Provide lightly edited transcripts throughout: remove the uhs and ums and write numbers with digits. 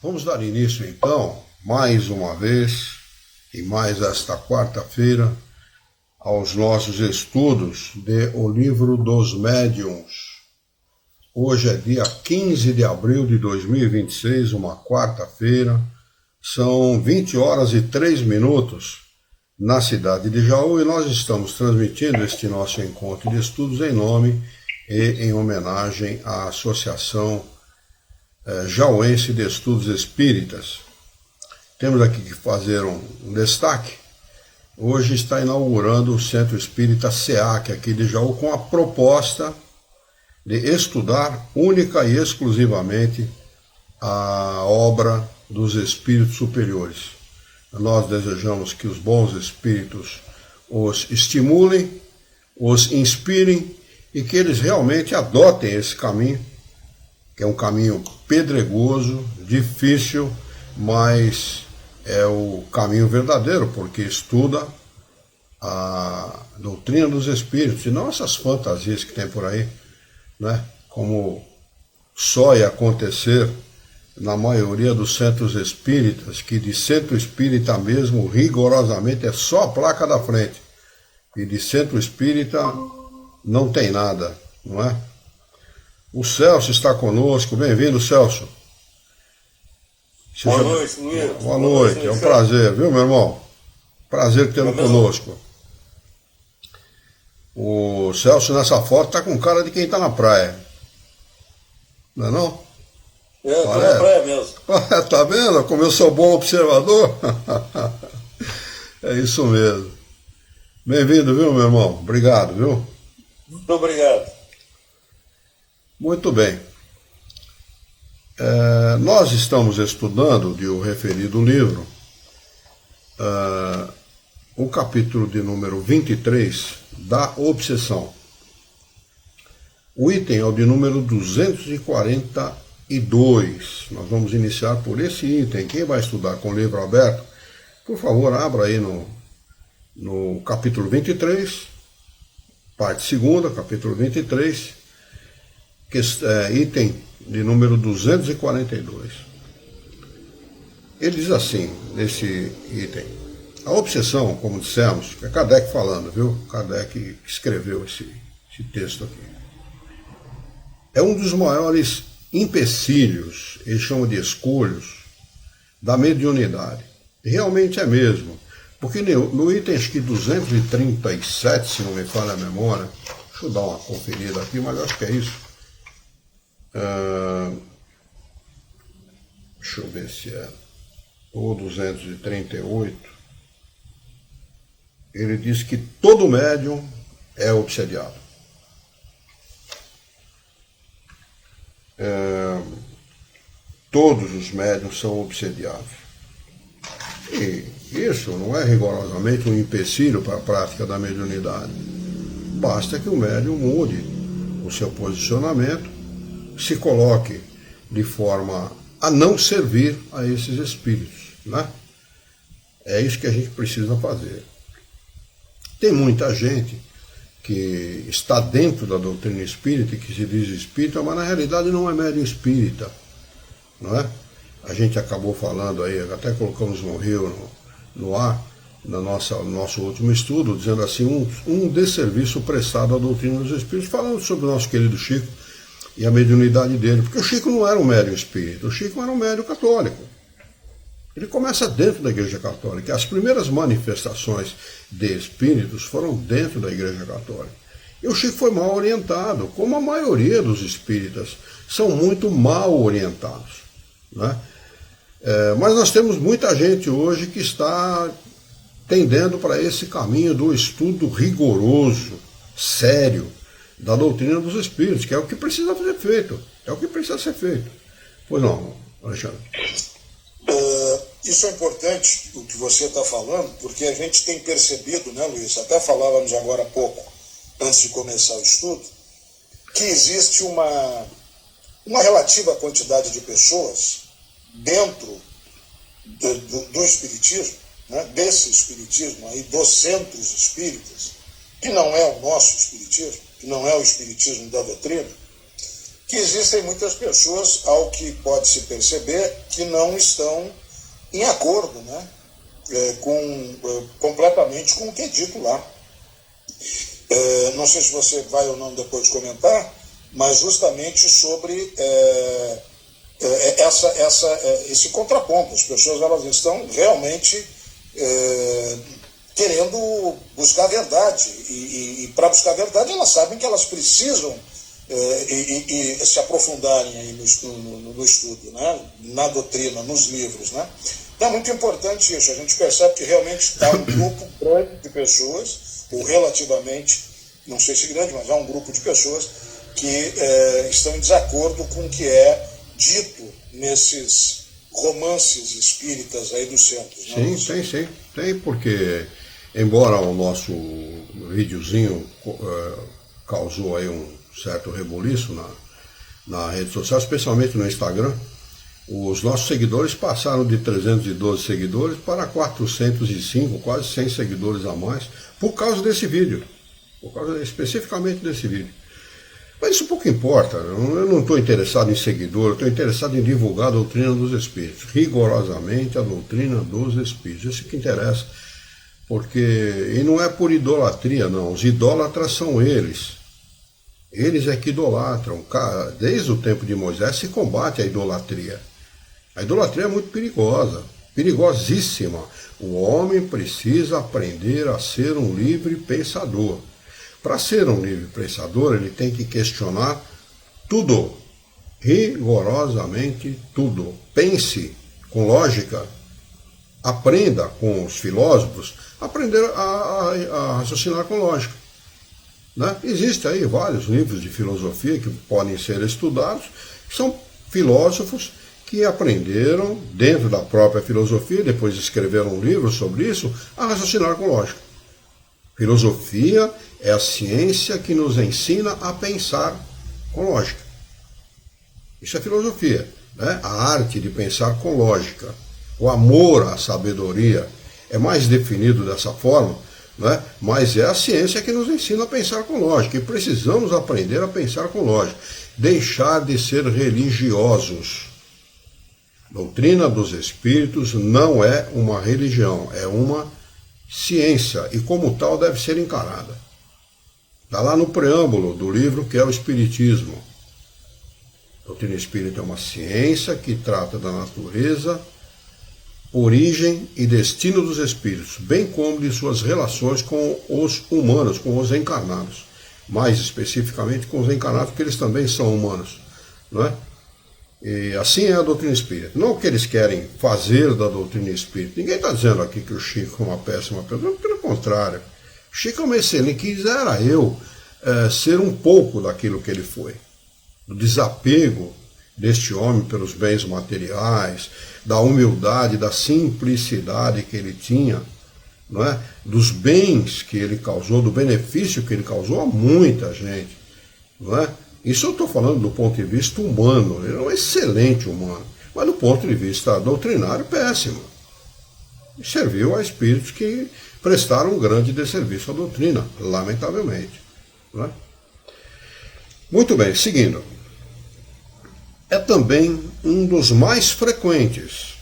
Vamos dar início então, mais uma vez, e mais esta quarta-feira, aos nossos estudos de O Livro dos Médiuns. Hoje é dia 15 de abril de 2026, uma quarta-feira, são 20 horas e 3 minutos na cidade de Jaú e nós estamos transmitindo este nosso encontro de estudos em nome e em homenagem à Associação Jauense de Estudos Espíritas. Temos aqui que fazer um destaque. Hoje está inaugurando o Centro Espírita SEAC aqui de Jaú com a proposta de estudar única e exclusivamente a obra dos espíritos superiores. Nós desejamos que os bons espíritos os estimulem, os inspirem e que eles realmente adotem esse caminho, que é um caminho pedregoso, difícil, mas é o caminho verdadeiro, porque estuda a doutrina dos espíritos, e não essas fantasias que tem por aí, né? Como só ia acontecer na maioria dos centros espíritas, que de centro espírita mesmo, rigorosamente, é só a placa da frente. E de centro espírita não tem nada, não é? O Celso está conosco. Bem-vindo, Celso. Boa noite, Luiz. Boa noite, é um prazer, viu, meu irmão? Prazer tê-lo conosco. O Celso, nessa foto, está com cara de quem está na praia. Não é não? Eu estou na praia mesmo. Tá vendo como eu sou bom observador? É isso mesmo. Bem-vindo, viu, meu irmão? Obrigado, viu? Muito obrigado. Muito bem. Nós estamos estudando de o referido livro o capítulo de número 23 da obsessão. O item é o de número 242. Nós vamos iniciar por esse item. Quem vai estudar com o livro aberto, por favor, abra aí no capítulo 23, parte 2ª, capítulo 23, item de número 242. Ele diz assim, nesse item: a obsessão, como dissemos, é Kardec falando, viu? Kardec escreveu esse texto aqui. É um dos maiores empecilhos, ele chama de escolhos, da mediunidade. Realmente é mesmo, porque no item acho que 237, se não me falha a memória, deixa eu dar uma conferida aqui, mas acho que é isso. Deixa eu ver se é o 238. Ele diz que todo médium é obsediado. Todos os médiuns são obsediados. E isso não é rigorosamente um empecilho para a prática da mediunidade. Basta que o médium mude o seu posicionamento, se coloque de forma a não servir a esses espíritos, né? É isso que a gente precisa fazer. Tem muita gente que está dentro da doutrina espírita e que se diz espírita, mas na realidade não é médium espírita, não é? A gente acabou falando aí, até colocamos no Rio, no ar, no nosso último estudo, dizendo assim, um desserviço prestado à doutrina dos espíritos, falando sobre o nosso querido Chico e a mediunidade dele, porque o Chico não era um médium espírita, o Chico era um médium católico. Ele começa dentro da Igreja Católica. As primeiras manifestações de espíritos foram dentro da Igreja Católica. E o Chico foi mal orientado, como a maioria dos espíritas são muito mal orientados, né? Mas nós temos muita gente hoje que está tendendo para esse caminho do estudo rigoroso, sério, da doutrina dos espíritos, que é o que precisa ser feito. É o que precisa ser feito. Pois não, Alexandre? Isso é importante, o que você está falando, porque a gente tem percebido, né, Luiz? Até falávamos agora há pouco, antes de começar o estudo, que existe uma relativa quantidade de pessoas dentro do espiritismo, né, desse espiritismo aí, dos centros espíritas, que não é o nosso espiritismo, que não é o espiritismo da doutrina, que existem muitas pessoas, ao que pode-se perceber, que não estão em acordo, né, completamente com o que é dito lá. Não sei se você vai ou não depois comentar, mas justamente sobre esse contraponto. As pessoas elas estão realmente querendo buscar a verdade, e para buscar a verdade elas sabem que elas precisam se aprofundarem aí no estudo, né? Na doutrina, nos livros, né? Então é muito importante isso. A gente percebe que realmente há um grupo grande de pessoas, ou relativamente, não sei se grande, mas há um grupo de pessoas que estão em desacordo com o que é dito nesses romances espíritas aí dos centros. Né? Sim, tem, porque embora o nosso videozinho causou aí um certo rebuliço na rede social, especialmente no Instagram, os nossos seguidores passaram de 312 seguidores para 405, quase 100 seguidores a mais, por causa desse vídeo, especificamente desse vídeo. Mas isso pouco importa, eu não estou interessado em seguidor, eu estou interessado em divulgar a doutrina dos Espíritos, rigorosamente a doutrina dos Espíritos, isso que interessa, porque, e não é por idolatria não, os idólatras são eles é que idolatram, desde o tempo de Moisés se combate a idolatria é muito perigosa, perigosíssima, o homem precisa aprender a ser um livre pensador. Para ser um livre pensador, ele tem que questionar tudo, rigorosamente tudo. Pense com lógica, aprenda com os filósofos, aprender a raciocinar com lógica. Né? Existem aí vários livros de filosofia que podem ser estudados, que são filósofos que aprenderam dentro da própria filosofia, depois escreveram um livro sobre isso, a raciocinar com lógica. Filosofia é a ciência que nos ensina a pensar com lógica. Isso é filosofia, né? A arte de pensar com lógica. O amor à sabedoria é mais definido dessa forma, né? Mas é a ciência que nos ensina a pensar com lógica. E precisamos aprender a pensar com lógica. Deixar de ser religiosos. Doutrina dos Espíritos não é uma religião, é uma ciência, e como tal deve ser encarada. Está lá no preâmbulo do livro que é o Espiritismo. A doutrina espírita é uma ciência que trata da natureza, origem e destino dos espíritos, bem como de suas relações com os humanos, com os encarnados. Mais especificamente com os encarnados, porque eles também são humanos. Não é? E assim é a doutrina espírita. Não o que eles querem fazer da doutrina espírita. Ninguém está dizendo aqui que o Chico é uma péssima pessoa. Pelo contrário. O Chico é uma excelente. Quisera eu ser um pouco daquilo que ele foi. Do desapego deste homem pelos bens materiais, da humildade, da simplicidade que ele tinha, não é? Dos bens que ele causou, do benefício que ele causou a muita gente. Não é? Isso eu estou falando do ponto de vista humano, ele é um excelente humano, mas do ponto de vista doutrinário, péssimo. E serviu a espíritos que prestaram um grande desserviço à doutrina, lamentavelmente. Não é? Muito bem, seguindo. É também um dos mais frequentes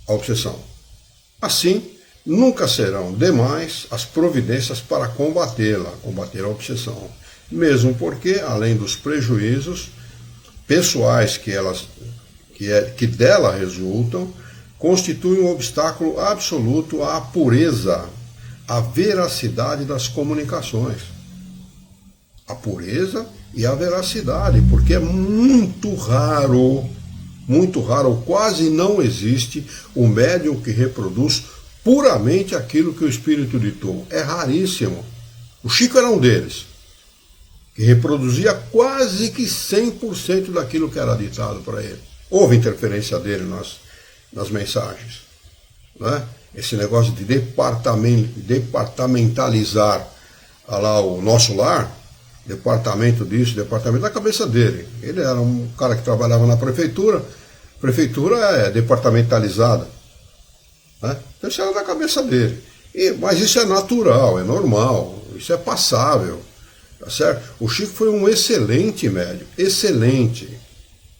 a obsessão. Assim, nunca serão demais as providências para combatê-la, combater a obsessão. Mesmo porque, além dos prejuízos pessoais que dela resultam, constitui um obstáculo absoluto à pureza, à veracidade das comunicações. A pureza e a veracidade, porque é muito raro, ou quase não existe, o médium que reproduz puramente aquilo que o espírito ditou. É raríssimo. O Chico era um deles, que reproduzia quase que 100% daquilo que era ditado para ele. Houve interferência dele nas mensagens. Né? Esse negócio de departamentalizar lá o nosso lar, departamento disso, departamento da cabeça dele. Ele era um cara que trabalhava na prefeitura é departamentalizada. Né? Então isso era da cabeça dele. Mas isso é natural, é normal, isso é passável. Tá certo? O Chico foi um excelente médium, excelente.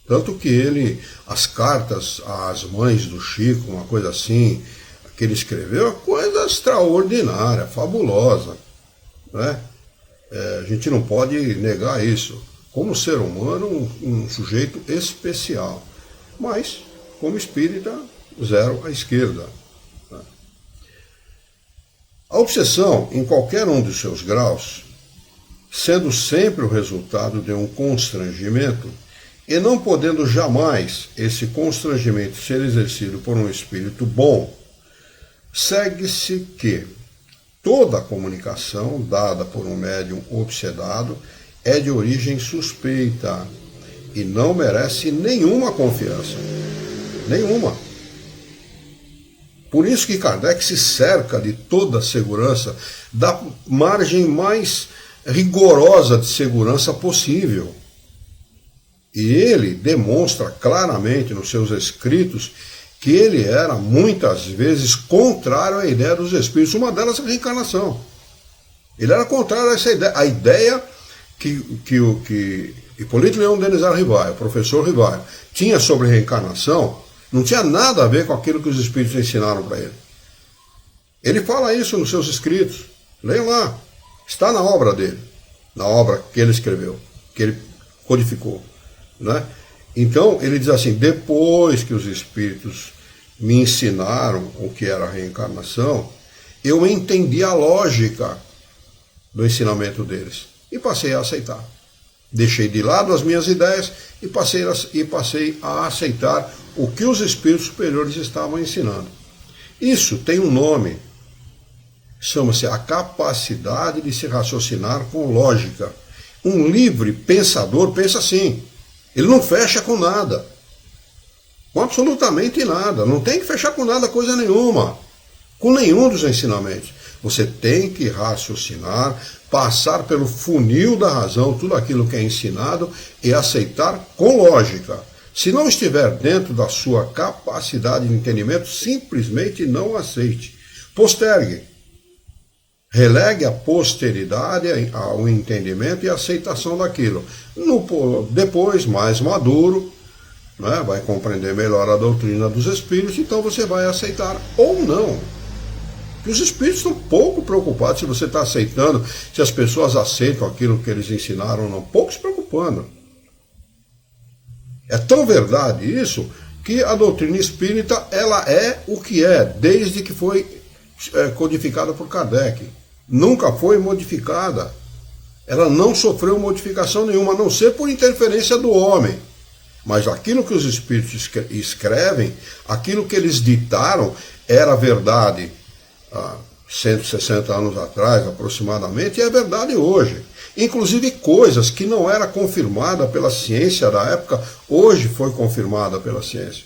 Tanto que ele, as cartas às mães do Chico, uma coisa assim, que ele escreveu, uma coisa extraordinária, fabulosa, né? A gente não pode negar isso. Como ser humano, um sujeito especial. Mas, como espírita, zero à esquerda. Né? A obsessão, em qualquer um dos seus graus, sendo sempre o resultado de um constrangimento, e não podendo jamais esse constrangimento ser exercido por um espírito bom, segue-se que toda a comunicação dada por um médium obsedado é de origem suspeita e não merece nenhuma confiança. Nenhuma. Por isso que Kardec se cerca de toda a segurança, da margem mais rigorosa de segurança possível. E ele demonstra claramente nos seus escritos que ele era muitas vezes contrário à ideia dos espíritos, uma delas a reencarnação. Ele era contrário a essa ideia, a ideia que Hipólito Leão Denizar Rivaio, o professor Rivaio, tinha sobre reencarnação, não tinha nada a ver com aquilo que os espíritos ensinaram para ele. Ele fala isso nos seus escritos, leiam lá, está na obra dele, na obra que ele escreveu, que ele codificou. Né? Então ele diz assim, depois que os espíritos me ensinaram o que era a reencarnação, eu entendi a lógica do ensinamento deles e passei a aceitar. Deixei de lado as minhas ideias e passei a aceitar o que os espíritos superiores estavam ensinando. Isso tem um nome, chama-se a capacidade de se raciocinar com lógica. Um livre pensador pensa assim, ele não fecha com nada, com absolutamente nada, não tem que fechar com nada, coisa nenhuma, com nenhum dos ensinamentos. Você tem que raciocinar, passar pelo funil da razão tudo aquilo que é ensinado e aceitar com lógica. Se não estiver dentro da sua capacidade de entendimento, simplesmente não aceite. Postergue. Relegue a posteridade ao entendimento e aceitação daquilo. Depois, mais maduro, né, vai compreender melhor a doutrina dos espíritos, então você vai aceitar ou não. Porque os espíritos estão pouco preocupados se você está aceitando, se as pessoas aceitam aquilo que eles ensinaram ou não. Pouco se preocupando. É tão verdade isso que a doutrina espírita ela é o que é, desde que foi codificada por Kardec. Nunca foi modificada. Ela não sofreu modificação nenhuma, a não ser por interferência do homem. Mas aquilo que os espíritos escrevem, aquilo que eles ditaram, era verdade há 160 anos atrás, aproximadamente, e é verdade hoje. Inclusive coisas que não era confirmada pela ciência da época, hoje foi confirmada pela ciência.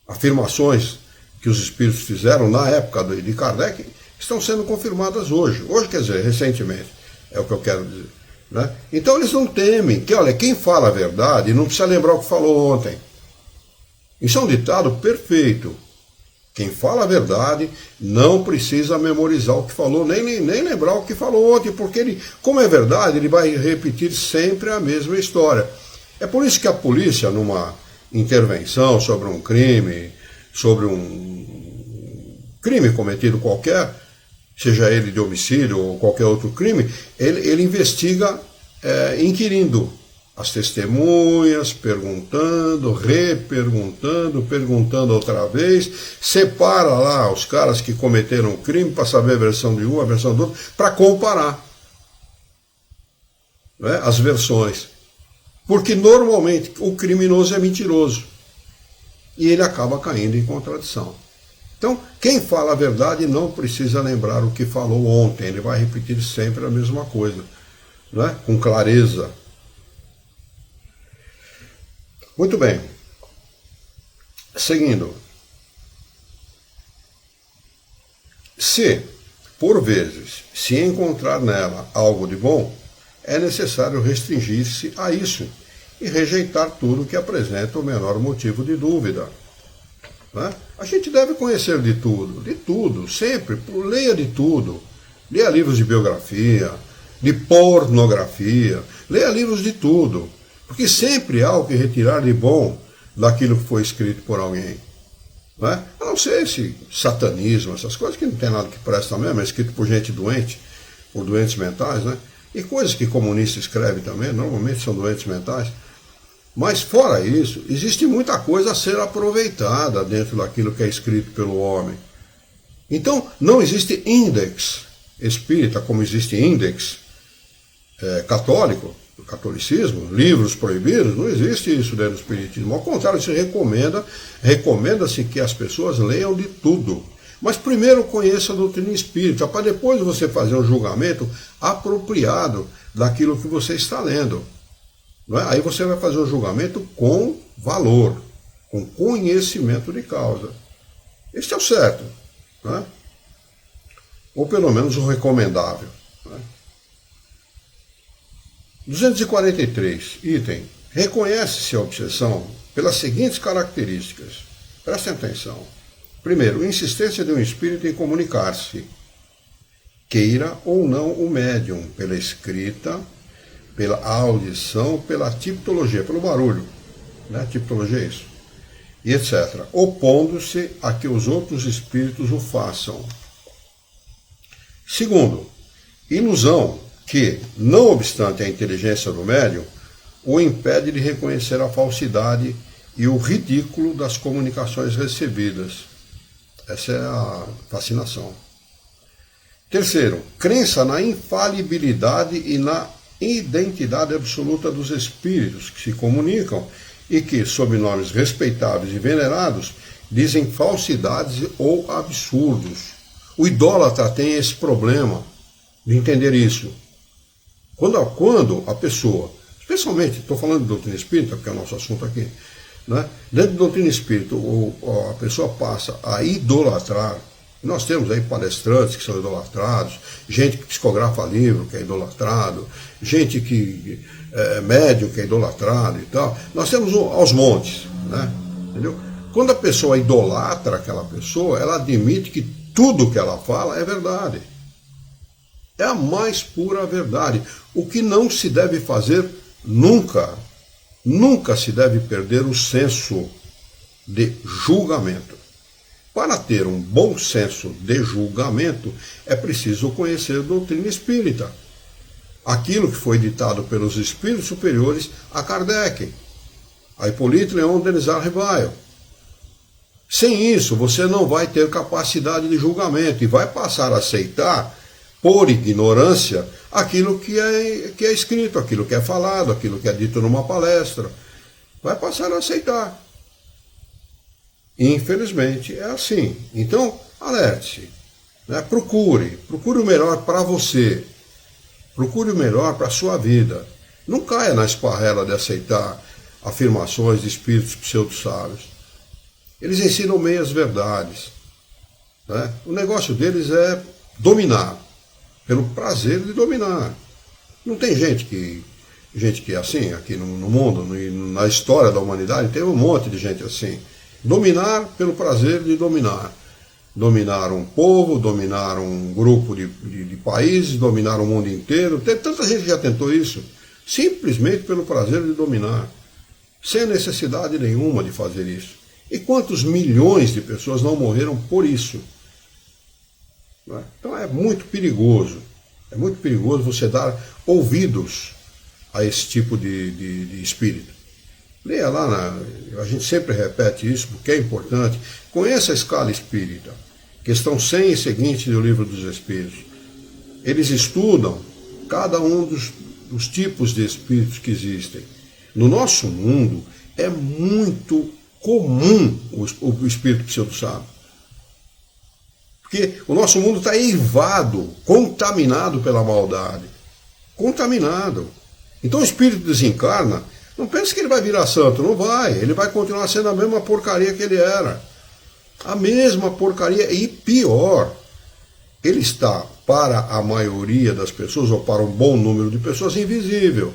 Afirmações que os espíritos fizeram na época de Kardec estão sendo confirmadas hoje. Hoje, quer dizer, recentemente, é o que eu quero dizer. Né? Então eles não temem, que olha, quem fala a verdade não precisa lembrar o que falou ontem. Isso é um ditado perfeito. Quem fala a verdade não precisa memorizar o que falou, nem lembrar o que falou ontem, porque ele, como é verdade, ele vai repetir sempre a mesma história. É por isso que a polícia, numa intervenção sobre um crime, sobre um crime cometido qualquer, seja ele de homicídio ou qualquer outro crime, ele investiga inquirindo as testemunhas, perguntando, reperguntando, perguntando outra vez, separa lá os caras que cometeram o crime para saber a versão de um, a versão do outro, para comparar, né, as versões. Porque normalmente o criminoso é mentiroso e ele acaba caindo em contradição. Então, quem fala a verdade não precisa lembrar o que falou ontem, ele vai repetir sempre a mesma coisa, né? Com clareza. Muito bem. Seguindo. Se, por vezes, se encontrar nela algo de bom, é necessário restringir-se a isso e rejeitar tudo que apresenta o menor motivo de dúvida. Né? A gente deve conhecer de tudo, sempre, leia de tudo, leia livros de biografia, de pornografia, leia livros de tudo, porque sempre há o que retirar de bom daquilo que foi escrito por alguém. Não é? A não ser esse satanismo, essas coisas que não tem nada que presta mesmo, é escrito por gente doente, por doentes mentais, né? E coisas que comunistas escrevem também, normalmente são doentes mentais. Mas fora isso, existe muita coisa a ser aproveitada dentro daquilo que é escrito pelo homem. Então, não existe índex espírita como existe índex católico, do catolicismo, livros proibidos, não existe isso dentro do espiritismo. Ao contrário, se recomenda-se que as pessoas leiam de tudo. Mas primeiro conheça a doutrina espírita, para depois você fazer um julgamento apropriado daquilo que você está lendo. Não é? Aí você vai fazer um julgamento com valor, com conhecimento de causa. Este é o certo, não é? Ou pelo menos o recomendável. Não é? 243, item. Reconhece-se a obsessão pelas seguintes características. Prestem atenção. Primeiro, insistência de um espírito em comunicar-se, queira ou não o médium, pela escrita, pela audição, pela tipologia, pelo barulho, né? Tipologia é isso, e etc., opondo-se a que os outros espíritos o façam. Segundo, ilusão que, não obstante a inteligência do médium, o impede de reconhecer a falsidade e o ridículo das comunicações recebidas. Essa é a fascinação. Terceiro, crença na infalibilidade e na identidade absoluta dos espíritos que se comunicam e que, sob nomes respeitáveis e venerados, dizem falsidades ou absurdos. O idólatra tem esse problema de entender isso. Quando a pessoa, especialmente, estou falando de doutrina espírita, porque é o nosso assunto aqui, né? Dentro da doutrina espírita, a pessoa passa a idolatrar. Nós temos aí palestrantes que são idolatrados, gente que psicografa livro que é idolatrado, gente que médium que é idolatrado e tal. Nós temos aos montes, né? Entendeu? Quando a pessoa idolatra aquela pessoa, ela admite que tudo que ela fala é verdade. É a mais pura verdade. O que não se deve fazer nunca, nunca se deve perder o senso de julgamento. Para ter um bom senso de julgamento, é preciso conhecer a doutrina espírita. Aquilo que foi ditado pelos espíritos superiores a Kardec, a Hippolyte Léon Denisard Rivail. Sem isso, você não vai ter capacidade de julgamento e vai passar a aceitar, por ignorância, aquilo que é escrito, aquilo que é falado, aquilo que é dito numa palestra. Vai passar a aceitar. Infelizmente, é assim. Então, alerte-se. Né? Procure o melhor para você. Procure o melhor para a sua vida. Não caia na esparrela de aceitar afirmações de espíritos pseudo-sábios. Eles ensinam meias verdades. Né? O negócio deles é dominar, pelo prazer de dominar. Não tem gente que é assim, aqui no mundo, na história da humanidade, tem um monte de gente assim. Dominar pelo prazer de dominar. Dominar um povo, dominar um grupo de países, dominar o mundo inteiro. Tem tanta gente que já tentou isso, simplesmente pelo prazer de dominar, sem necessidade nenhuma de fazer isso. E quantos milhões de pessoas não morreram por isso? Então é muito perigoso você dar ouvidos a esse tipo de espírito. Leia lá, a gente sempre repete isso porque é importante. Conheça a escala espírita, questão 100 e seguinte do Livro dos Espíritos. Eles estudam cada um dos tipos de espíritos que existem. No nosso mundo é muito comum o espírito pseudo-sábio. Porque o nosso mundo está eivado, contaminado pela maldade. Contaminado. Então o espírito desencarna, não pense que ele vai virar santo, não vai. Ele vai continuar sendo a mesma porcaria que ele era. A mesma porcaria e pior. Ele está, para a maioria das pessoas, ou para um bom número de pessoas, invisível.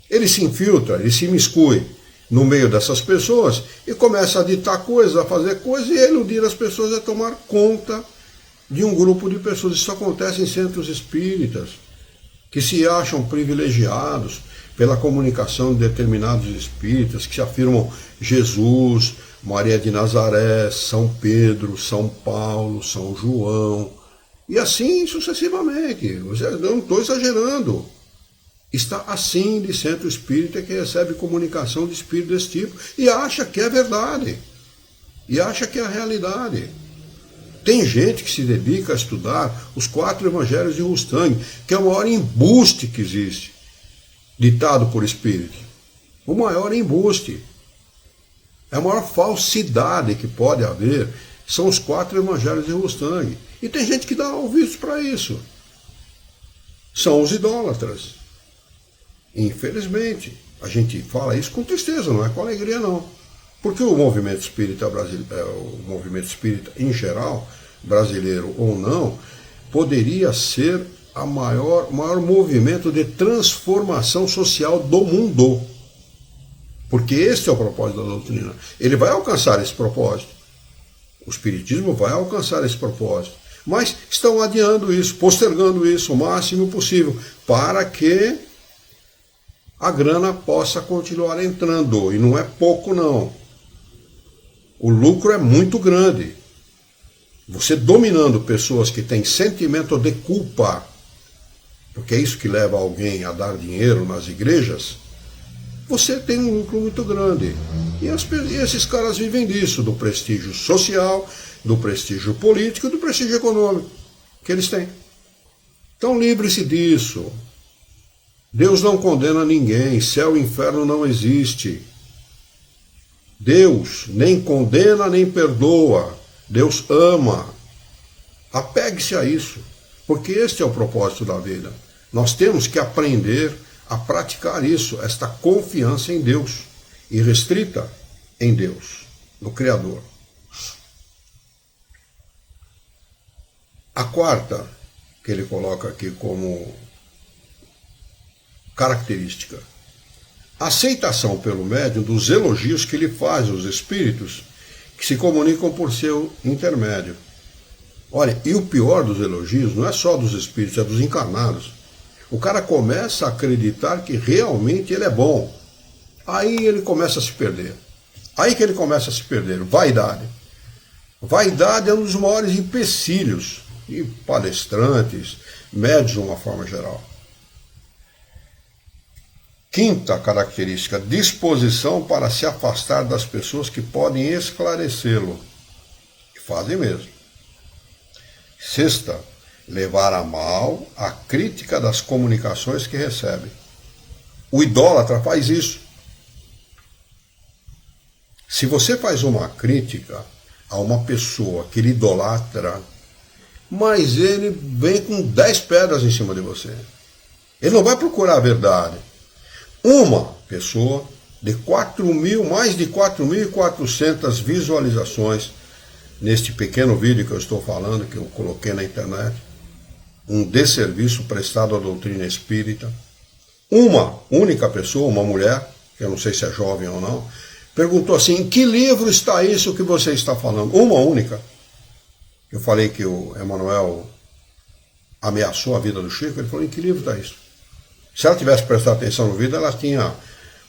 Ele se infiltra, ele se imiscui no meio dessas pessoas e começa a ditar coisas, a fazer coisas e a iludir as pessoas, a tomar conta de um grupo de pessoas. Isso acontece em centros espíritas, que se acham privilegiados pela comunicação de determinados espíritas, que se afirmam Jesus, Maria de Nazaré, São Pedro, São Paulo, São João, e assim sucessivamente. Eu não estou exagerando. Está assim de centro espírita que recebe comunicação de espírito desse tipo e acha que é verdade, e acha que é a realidade. Tem gente que se dedica a estudar os 4 evangelhos de Rustang, que é o maior embuste que existe, ditado por espírito. O maior embuste. É a maior falsidade que pode haver, são os 4 evangelhos de Rustang. E tem gente que dá ouvidos para isso. São os idólatras. Infelizmente, a gente fala isso com tristeza, não é com alegria não. Porque o movimento espírita brasileiro, o movimento espírita em geral, brasileiro ou não, poderia ser o maior movimento de transformação social do mundo. Porque esse é o propósito da doutrina. Ele vai alcançar esse propósito. O espiritismo vai alcançar esse propósito. Mas estão adiando isso, postergando isso o máximo possível, para que a grana possa continuar entrando. E não é pouco não. O lucro é muito grande. Você dominando pessoas que têm sentimento de culpa, porque é isso que leva alguém a dar dinheiro nas igrejas, você tem um lucro muito grande. E esses caras vivem disso, do prestígio social, do prestígio político, do prestígio econômico que eles têm. Então livre-se disso. Deus não condena ninguém, céu e inferno não existe. Deus nem condena nem perdoa. Deus ama. Apegue-se a isso, porque este é o propósito da vida. Nós temos que aprender a praticar isso, esta confiança em Deus, irrestrita em Deus, no Criador. A quarta, que ele coloca aqui como característica: aceitação pelo médium dos elogios que lhe faz os espíritos que se comunicam por seu intermédio. Olha, e o pior dos elogios não é só dos espíritos, é dos encarnados. O cara começa a acreditar que realmente ele é bom. Aí ele começa a se perder. Aí que ele começa a se perder. Vaidade. Vaidade é um dos maiores empecilhos de palestrantes, médios de uma forma geral. Quinta característica: disposição para se afastar das pessoas que podem esclarecê-lo. E fazem mesmo. Sexta: levar a mal a crítica das comunicações que recebe. O idólatra faz isso. Se você faz uma crítica a uma pessoa que ele idolatra, mas ele vem com 10 pedras em cima de você. Ele não vai procurar a verdade. Uma pessoa de mais de 4.400 visualizações neste pequeno vídeo que eu estou falando, que eu coloquei na internet, um desserviço prestado à doutrina espírita. Uma única pessoa, uma mulher, que eu não sei se é jovem ou não, perguntou assim: em que livro está isso que você está falando? Uma única. Eu falei que o Emmanuel ameaçou a vida do Chico, ele falou: em que livro está isso? Se ela tivesse prestado atenção no vídeo, ela tinha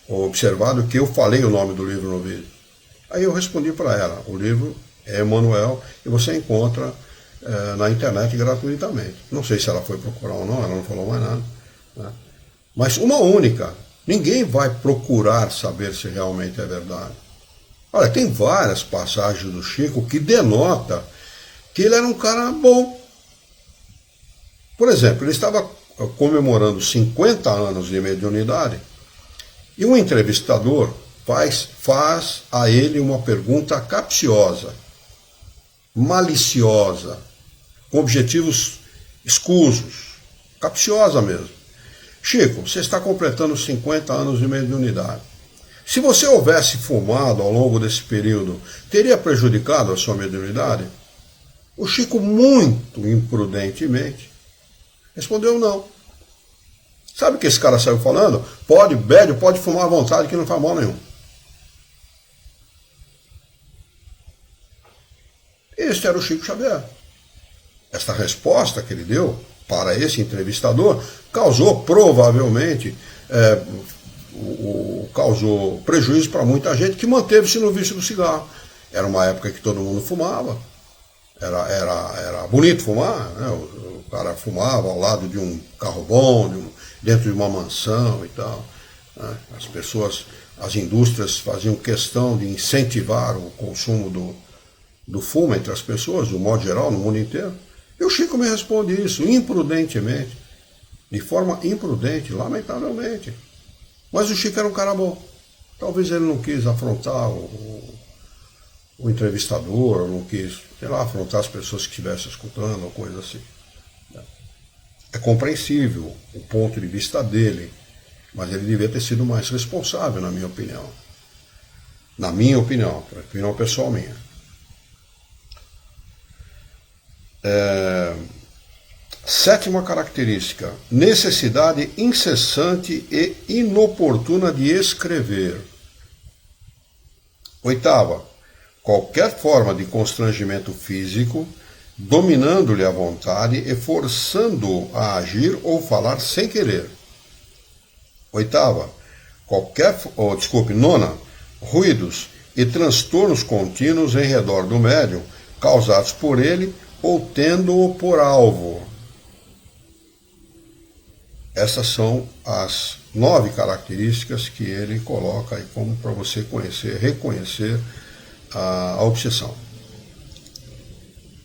observado que eu falei o nome do livro no vídeo. Aí eu respondi para ela: o livro é Emmanuel e você encontra na internet gratuitamente. Não sei se ela foi procurar ou não, ela não falou mais nada, né? Mas uma única. Ninguém vai procurar saber se realmente é verdade. Olha, tem várias passagens do Chico que denota que ele era um cara bom. Por exemplo, ele estava comemorando 50 anos de mediunidade e um entrevistador faz a ele uma pergunta capciosa, maliciosa, com objetivos escusos, capciosa mesmo. Chico, você está completando 50 anos de mediunidade. Se você houvesse fumado ao longo desse período, teria prejudicado a sua mediunidade? O Chico, muito imprudentemente, respondeu não. Sabe o que esse cara saiu falando? Pode fumar à vontade que não faz mal nenhum. Este era o Chico Xavier. Esta resposta que ele deu para esse entrevistador causou provavelmente causou prejuízo para muita gente que manteve-se no vício do cigarro. Era uma época que todo mundo fumava, era bonito fumar, né? O cara fumava ao lado de um carro bom, dentro de uma mansão e tal, né? As pessoas, as indústrias faziam questão de incentivar o consumo do fumo entre as pessoas, de um modo geral, no mundo inteiro. E o Chico me responde isso, imprudentemente, de forma imprudente, lamentavelmente. Mas o Chico era um cara bom. Talvez ele não quis afrontar o entrevistador, não quis, sei lá, afrontar as pessoas que estivessem escutando, ou coisa assim. É compreensível o ponto de vista dele, mas ele devia ter sido mais responsável, na minha opinião. Na minha opinião pessoal minha. Sétima característica, necessidade incessante e inoportuna de escrever. Oitava, qualquer forma de constrangimento físico, dominando-lhe a vontade e forçando-o a agir ou falar sem querer. Oitava, nona, ruídos e transtornos contínuos em redor do médium, causados por ele ou tendo-o por alvo. Essas são as 9 características que ele coloca aí como para você reconhecer a obsessão.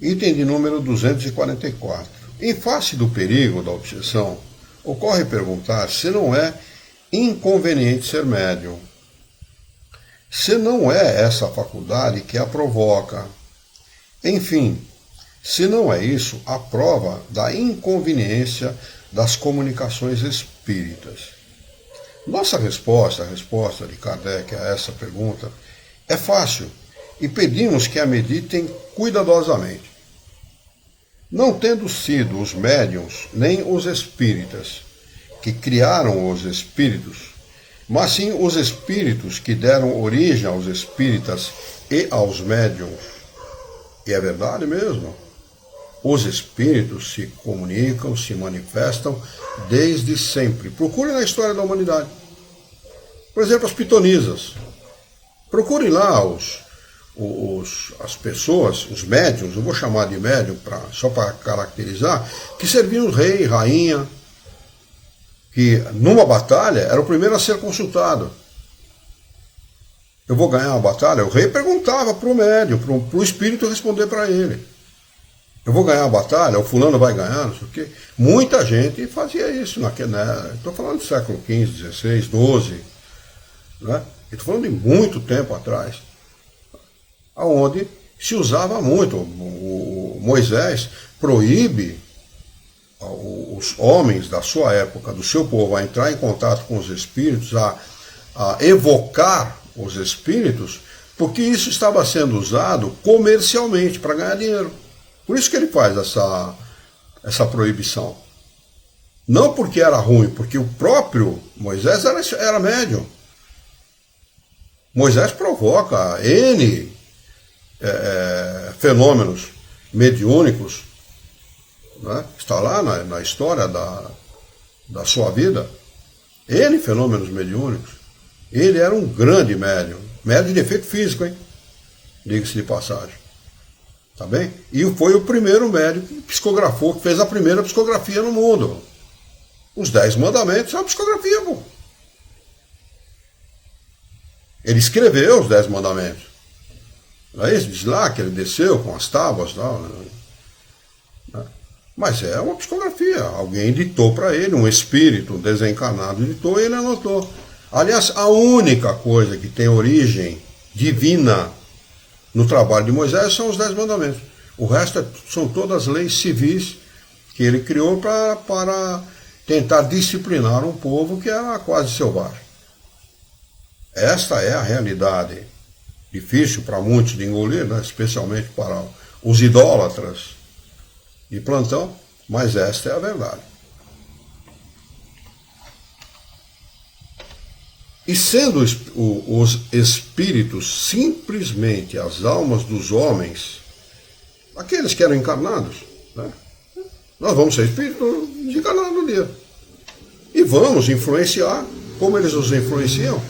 Item de número 244. Em face do perigo da obsessão, ocorre perguntar se não é inconveniente ser médium. Se não é essa faculdade que a provoca. Enfim, se não é isso, a prova da inconveniência das comunicações espíritas. Nossa resposta, a resposta de Kardec a essa pergunta, é fácil e pedimos que a meditem cuidadosamente. Não tendo sido os médiuns nem os espíritas que criaram os espíritos, mas sim os espíritos que deram origem aos espíritas e aos médiuns. E é verdade mesmo. Os espíritos se comunicam, se manifestam desde sempre. Procurem na história da humanidade. Por exemplo, as pitonisas. Procurem lá as pessoas, os médiuns, eu vou chamar de médium só para caracterizar, que serviam rei, rainha, que numa batalha era o primeiro a ser consultado. Eu vou ganhar uma batalha? O rei perguntava para o médium, para o espírito responder para ele. Eu vou ganhar a batalha, o fulano vai ganhar, não sei o quê. Muita gente fazia isso. Estou falando do século XV, XVI, XII. Né? Estou falando de muito tempo atrás. Onde se usava muito. O Moisés proíbe os homens da sua época, do seu povo, a entrar em contato com os espíritos, a evocar os espíritos, porque isso estava sendo usado comercialmente para ganhar dinheiro. Por isso que ele faz essa proibição. Não porque era ruim, porque o próprio Moisés era médium. Moisés provoca N fenômenos mediúnicos, né? Está lá na história da sua vida. N fenômenos mediúnicos. Ele era um grande médium. Médium de efeito físico, hein? Diga-se de passagem. Tá bem? E foi o primeiro médium que psicografou, que fez a primeira psicografia no mundo. Os 10 mandamentos é uma psicografia, pô. Ele escreveu os 10 mandamentos. Aí diz lá que ele desceu com as tábuas e tal. Né? Mas é uma psicografia. Alguém ditou para ele, um espírito desencarnado ditou e ele anotou. Aliás, a única coisa que tem origem divina no trabalho de Moisés são os 10 mandamentos. O resto são todas leis civis que ele criou para tentar disciplinar um povo que era quase selvagem. Esta é a realidade. Difícil para muitos de engolir, né? Especialmente para os idólatras de plantão, mas esta é a verdade. E sendo os espíritos simplesmente as almas dos homens, aqueles que eram encarnados, Né? Nós vamos ser espíritos desencarnados um dia. E vamos influenciar como eles nos influenciam.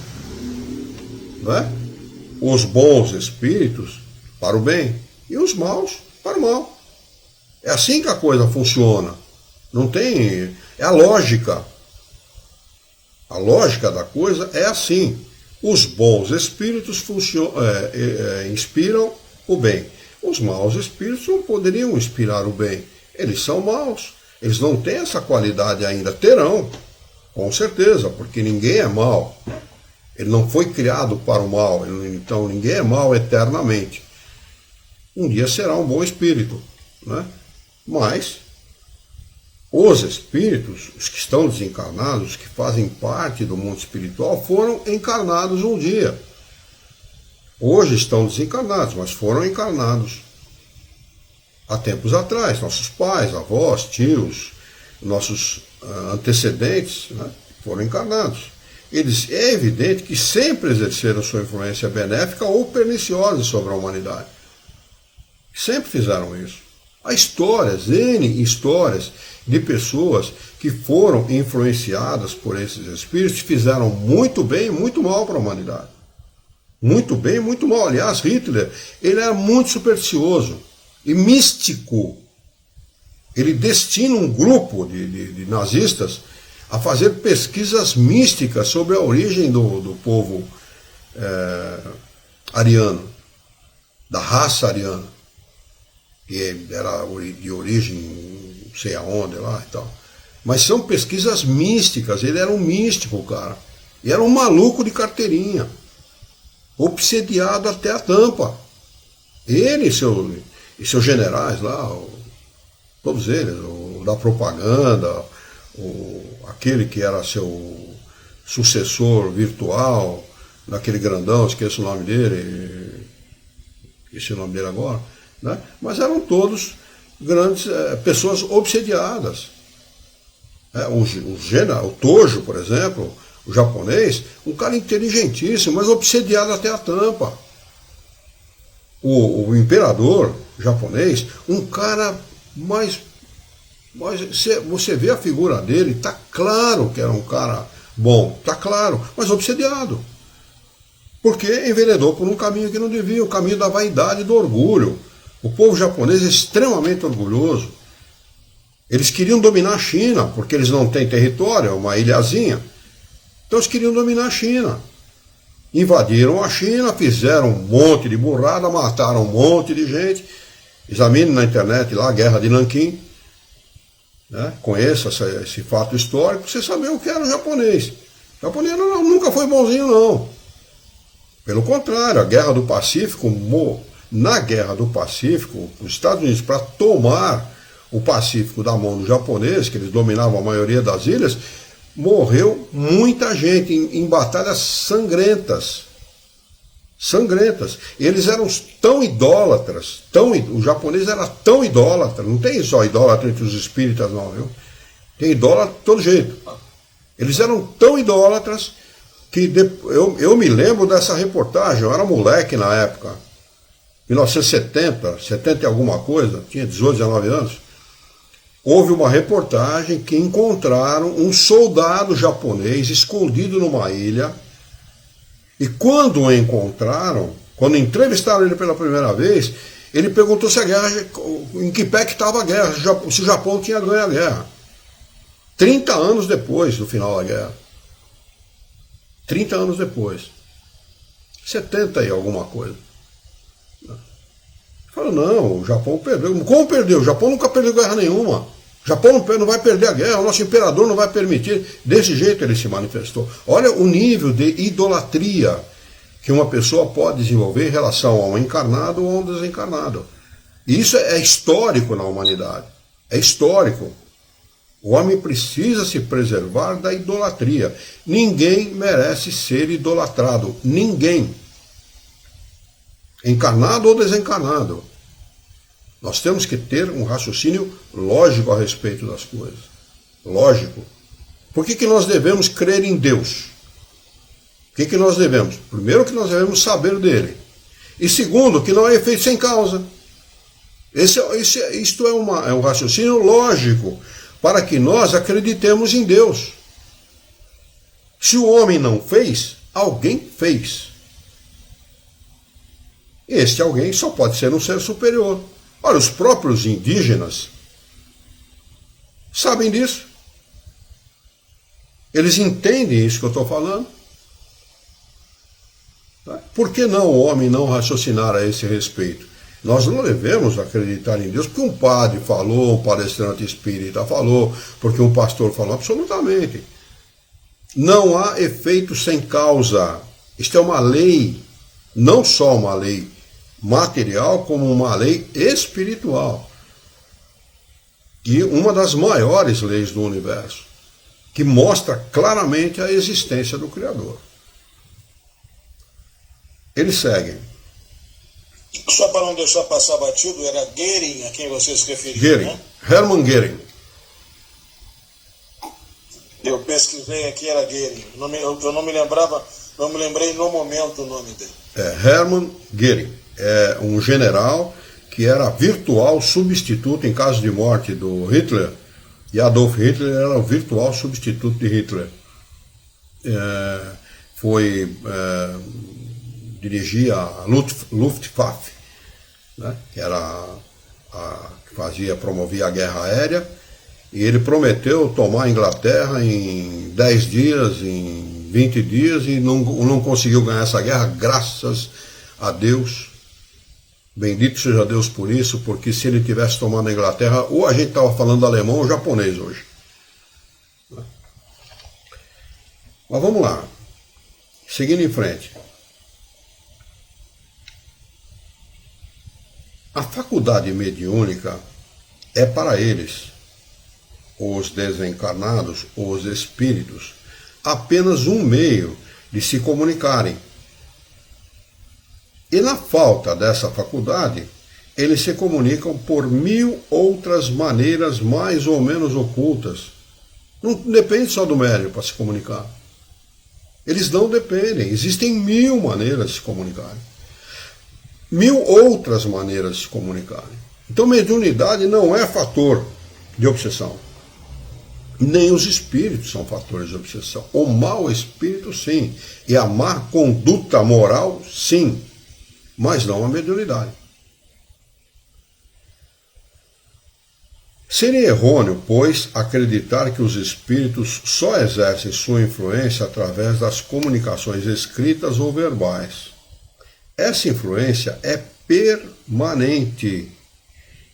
Né? Os bons espíritos para o bem e os maus para o mal. É assim que a coisa funciona. Não tem... É a lógica. A lógica da coisa é assim. Os bons espíritos inspiram o bem. Os maus espíritos não poderiam inspirar o bem. Eles são maus. Eles não têm essa qualidade ainda. Terão, com certeza, porque ninguém é mau. Ele não foi criado para o mal. Então ninguém é mau eternamente. Um dia será um bom espírito. Né? Mas os espíritos, os que estão desencarnados, os que fazem parte do mundo espiritual, foram encarnados um dia. Hoje estão desencarnados, mas foram encarnados há tempos atrás. Nossos pais, avós, tios, nossos antecedentes, né, foram encarnados. Eles, é evidente que sempre exerceram sua influência benéfica ou perniciosa sobre a humanidade. Sempre fizeram isso. Há histórias, N histórias de pessoas que foram influenciadas por esses espíritos e fizeram muito bem e muito mal para a humanidade. Muito bem e muito mal. Aliás, Hitler, ele era muito supersticioso e místico. Ele destina um grupo de nazistas a fazer pesquisas místicas sobre a origem do povo ariano, da raça ariana, que era de origem não sei aonde lá e tal. Mas são pesquisas místicas. Ele era um místico, cara. E era um maluco de carteirinha, obsediado até a tampa. Ele e seus generais lá, todos eles, o da propaganda, aquele que era seu sucessor virtual, daquele grandão, esqueço o nome dele, esqueci o nome dele agora, né? Mas eram todos grandes pessoas obsediadas. O Tojo, por exemplo, o japonês, um cara inteligentíssimo, mas obsediado até a tampa. O imperador japonês, um cara mais você vê a figura dele, está claro que era um cara bom, está claro, mas obsediado. Porque enveredou por um caminho que não devia, o caminho da vaidade e do orgulho. O povo japonês é extremamente orgulhoso. Eles queriam dominar a China, porque eles não têm território, é uma ilhazinha. Então eles queriam dominar a China. Invadiram a China, fizeram um monte de burrada, mataram um monte de gente. Examine na internet lá a Guerra de Nanquim. Né? Conheça esse fato histórico, você saber o que era o japonês. O japonês nunca foi bonzinho, não. Pelo contrário, a Guerra do Pacífico, na Guerra do Pacífico, os Estados Unidos, para tomar o Pacífico da mão dos japoneses, que eles dominavam a maioria das ilhas, morreu muita gente em batalhas sangrentas. Sangrentas. Eles eram tão idólatras, o japonês era tão idólatra, não tem só idólatra entre os espíritas não, viu? Tem idólatra de todo jeito. Eles eram tão idólatras que eu me lembro dessa reportagem, eu era moleque na época, 1970, 70 e alguma coisa, tinha 18, 19 anos, houve uma reportagem que encontraram um soldado japonês escondido numa ilha. E quando o encontraram, quando entrevistaram ele pela primeira vez, ele perguntou se a guerra, em que pé que estava a guerra, se o Japão tinha ganho a guerra. 30 anos depois do final da guerra. 30 anos depois. 70 e alguma coisa. Falou, não, o Japão perdeu. Como perdeu? O Japão nunca perdeu guerra nenhuma. O Japão não vai perder a guerra, o nosso imperador não vai permitir. Desse jeito ele se manifestou. Olha o nível de idolatria que uma pessoa pode desenvolver em relação a um encarnado ou a um desencarnado. E isso é histórico na humanidade. É histórico. O homem precisa se preservar da idolatria. Ninguém merece ser idolatrado. Ninguém. Encarnado ou desencarnado. Nós temos que ter um raciocínio lógico a respeito das coisas. Lógico. Por que nós devemos crer em Deus? O que nós devemos? Primeiro, que nós devemos saber dele. E segundo, que não é efeito sem causa. Isto é um raciocínio lógico para que nós acreditemos em Deus. Se o homem não fez, alguém fez. Este alguém só pode ser um ser superior. Olha, os próprios indígenas sabem disso. Eles entendem isso que eu estou falando. Por que não o homem não raciocinar a esse respeito? Nós não devemos acreditar em Deus porque um padre falou, um palestrante espírita falou, porque um pastor falou, absolutamente. Não há efeito sem causa. Isto é uma lei, não só uma lei material, como uma lei espiritual. E uma das maiores leis do universo, que mostra claramente a existência do Criador. Eles seguem. Só para não deixar passar batido, era Goering a quem você se referiu, Goering, né? Hermann Goering. Eu pesquisei aqui, era Goering. Eu não me lembrava, não me lembrei no momento o nome dele. Hermann Goering. É um general que era virtual substituto em caso de morte do Hitler, e Adolf Hitler era o virtual substituto de Hitler. Dirigia a Luftwaffe, né, que era que promovia a guerra aérea, e ele prometeu tomar a Inglaterra em 10 dias, em 20 dias, e não conseguiu ganhar essa guerra, graças a Deus. Bendito seja Deus por isso, porque se ele tivesse tomado a Inglaterra, ou a gente estava falando alemão ou japonês hoje. Mas vamos lá, seguindo em frente. A faculdade mediúnica é para eles, os desencarnados, os espíritos, apenas um meio de se comunicarem. E na falta dessa faculdade, eles se comunicam por 1000 outras maneiras mais ou menos ocultas. Não depende só do médium para se comunicar. Eles não dependem, existem 1000 maneiras de se comunicarem. 1000 outras maneiras de se comunicarem. Então, mediunidade não é fator de obsessão. Nem os espíritos são fatores de obsessão. O mau espírito, sim. E a má conduta moral, sim. Mas não a mediunidade. Seria errôneo, pois, acreditar que os espíritos só exercem sua influência através das comunicações escritas ou verbais. Essa influência é permanente.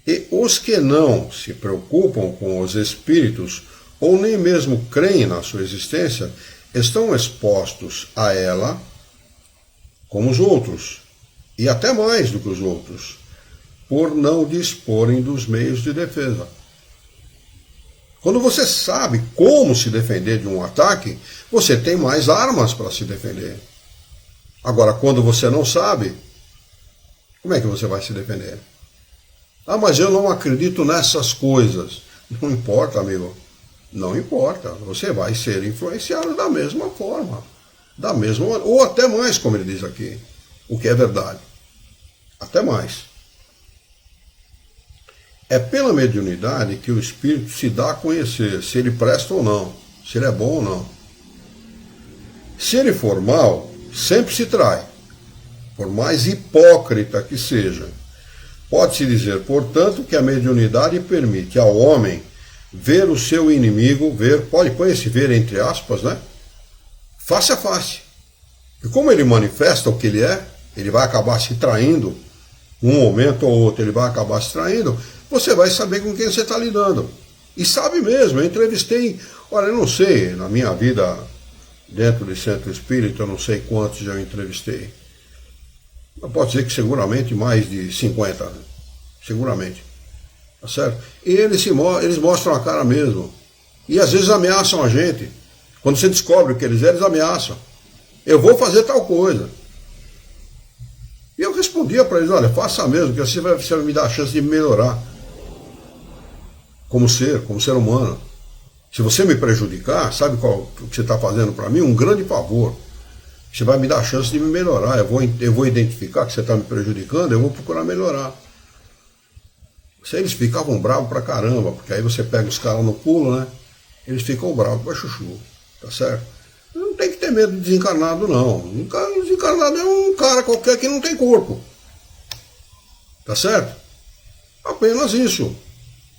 E os que não se preocupam com os espíritos, ou nem mesmo creem na sua existência, estão expostos a ela como os outros, e até mais do que os outros, por não disporem dos meios de defesa. Quando você sabe como se defender de um ataque, você tem mais armas para se defender. Agora, quando você não sabe, como é que você vai se defender? Ah, mas eu não acredito nessas coisas. Não importa, amigo. Não importa. Você vai ser influenciado da mesma forma. Da mesma, ou até mais, como ele diz aqui. O que é verdade. Até mais. É pela mediunidade que o espírito se dá a conhecer, se ele presta ou não, se ele é bom ou não. Se ele for mal, sempre se trai, por mais hipócrita que seja. Pode-se dizer, portanto, que a mediunidade permite ao homem ver o seu inimigo, pode pôr esse ver entre aspas, né? Face a face. E como ele manifesta o que ele é, ele vai acabar se traindo, um momento ou outro ele vai acabar se traindo, você vai saber com quem você está lidando. E sabe mesmo, eu entrevistei, olha, eu não sei, na minha vida dentro de centro espírita, eu não sei quantos eu entrevistei. Pode ser que seguramente mais de 50, né? Seguramente. Tá certo? E eles mostram a cara mesmo. E às vezes ameaçam a gente. Quando você descobre o que eles ameaçam. Eu vou fazer tal coisa. E eu respondia para eles, olha, faça mesmo, que você vai me dar a chance de melhorar. Como ser humano. Se você me prejudicar, sabe o que você está fazendo para mim? Um grande favor. Você vai me dar a chance de me melhorar. Eu vou identificar que você está me prejudicando, eu vou procurar melhorar. Eles ficavam bravos pra caramba, porque aí você pega os caras no pulo, né? Eles ficam bravos com a chuchu, tá certo? Não tem que ter medo de desencarnado, não. Um cara desencarnado é um cara qualquer que não tem corpo. Tá certo? Apenas isso.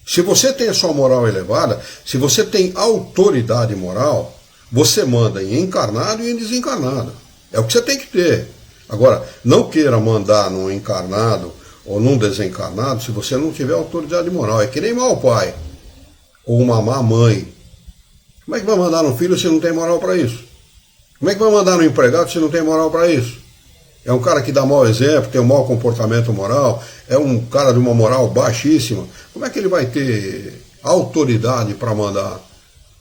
Se você tem a sua moral elevada, se você tem autoridade moral, você manda em encarnado e em desencarnado. É o que você tem que ter. Agora, não queira mandar num encarnado ou num desencarnado se você não tiver autoridade moral. É que nem mau pai ou uma má mãe. Como é que vai mandar no filho se não tem moral para isso? Como é que vai mandar no empregado se não tem moral para isso? É um cara que dá mau exemplo, tem um mau comportamento moral, é um cara de uma moral baixíssima. Como é que ele vai ter autoridade para mandar?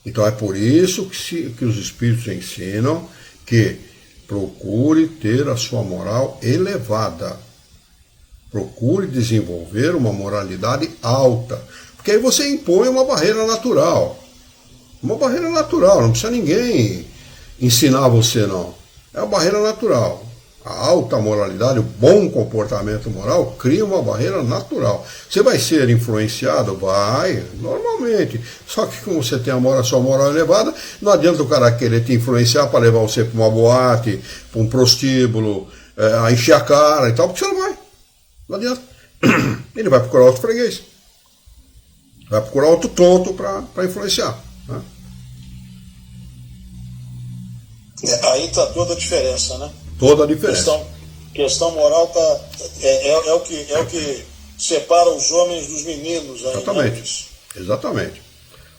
Então é por isso que os espíritos ensinam que procure ter a sua moral elevada. Procure desenvolver uma moralidade alta. Porque aí você impõe uma barreira natural. Uma barreira natural, não precisa ninguém ensinar você, não. É uma barreira natural. A alta moralidade, o bom comportamento moral, cria uma barreira natural. Você vai ser influenciado? Vai, normalmente. Só que como você tem a sua moral elevada, não adianta o cara querer te influenciar para levar você para uma boate, para um prostíbulo, a encher a cara e tal, porque você não vai. Não adianta. Ele vai procurar outro freguês. Vai procurar outro tonto para influenciar. Né? Aí está toda a diferença, né? Toda a diferença. Questão moral é o que separa os homens dos meninos. Aí, exatamente. Né? Exatamente.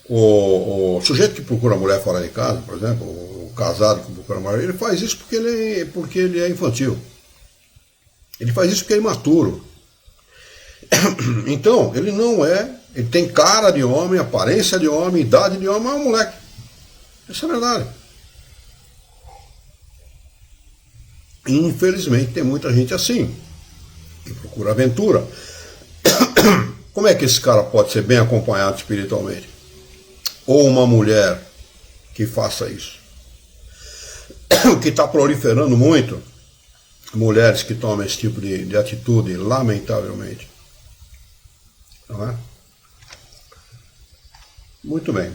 O sujeito que procura mulher fora de casa, por exemplo, o casado que procura mulher, ele faz isso porque ele é infantil. Ele faz isso porque é imaturo. Então, ele não é, ele tem cara de homem, aparência de homem, idade de homem, mas é um moleque. Isso é verdade. Infelizmente tem muita gente assim, que procura aventura. Como é que esse cara pode ser bem acompanhado espiritualmente? Ou uma mulher que faça isso? Que está proliferando muito mulheres que tomam esse tipo de atitude, lamentavelmente. Não é? Muito bem.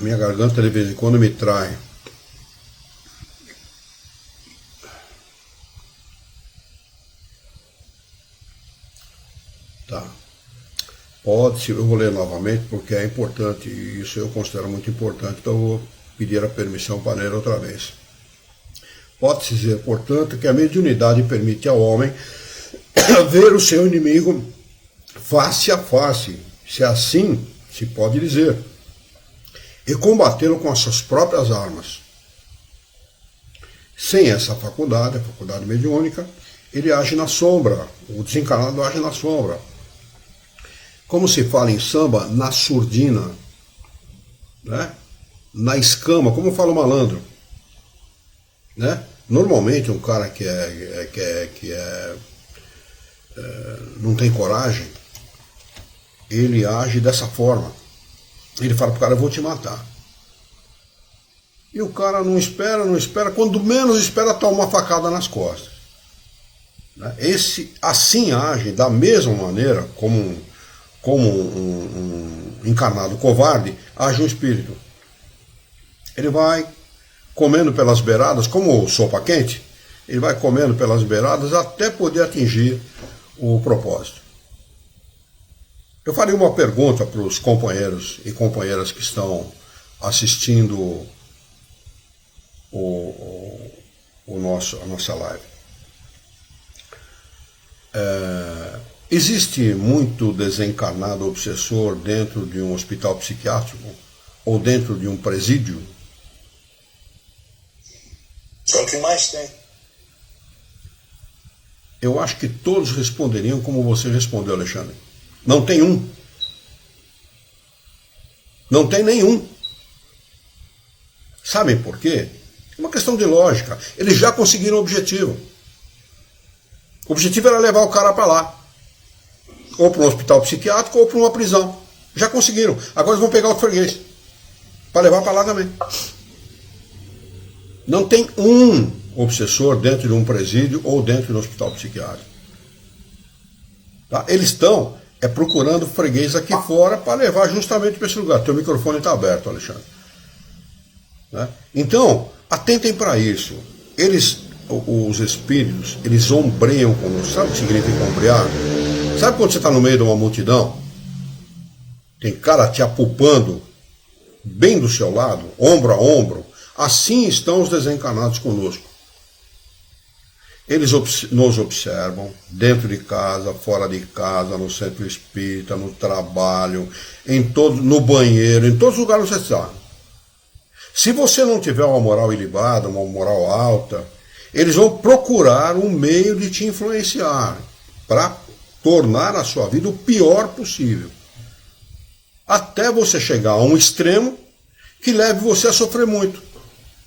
Minha garganta de vez em quando me trai. Tá. Pode-se, eu vou ler novamente porque é importante, e isso eu considero muito importante, então eu vou pedir a permissão para ler outra vez. Pode-se dizer, portanto, que a mediunidade permite ao homem ver o seu inimigo face a face, se assim se pode dizer, e combatê-lo com as suas próprias armas. Sem essa faculdade, a faculdade mediúnica, ele age na sombra, o desencarnado age na sombra. Como se fala em samba, na surdina, né? Na escama, como fala o malandro. Né? Normalmente um cara que não tem coragem, ele age dessa forma. Ele fala pro cara, eu vou te matar. E o cara não espera, quando menos espera, toma uma facada nas costas. Né? Esse assim age da mesma maneira como um encarnado covarde, age um espírito. Ele vai comendo pelas beiradas, como sopa quente, ele vai comendo pelas beiradas até poder atingir o propósito. Eu faria uma pergunta para os companheiros e companheiras que estão assistindo a nossa live. Existe muito desencarnado obsessor dentro de um hospital psiquiátrico ou dentro de um presídio? É o que mais tem. Eu acho que todos responderiam como você respondeu, Alexandre. Não tem um. Não tem nenhum. Sabem por quê? É uma questão de lógica. Eles já conseguiram o objetivo. O objetivo era levar o cara para lá. Ou para um hospital psiquiátrico ou para uma prisão. Já conseguiram. Agora eles vão pegar o freguês. Para levar para lá também. Não tem um obsessor dentro de um presídio ou dentro de um hospital psiquiátrico. Tá? Eles estão procurando freguês aqui fora para levar justamente para esse lugar. Teu microfone está aberto, Alexandre. Né? Então, atentem para isso. Os espíritos, eles ombreiam conosco. Sabe o que significa ombrear? Sabe quando você está no meio de uma multidão? Tem cara te apupando bem do seu lado, ombro a ombro. Assim estão os desencarnados conosco. Eles nos observam dentro de casa, fora de casa, no centro espírita, no trabalho, no banheiro, em todos os lugares que você está. Se você não tiver uma moral ilibada, uma moral alta, eles vão procurar um meio de te influenciar para tornar a sua vida o pior possível. Até você chegar a um extremo que leve você a sofrer muito.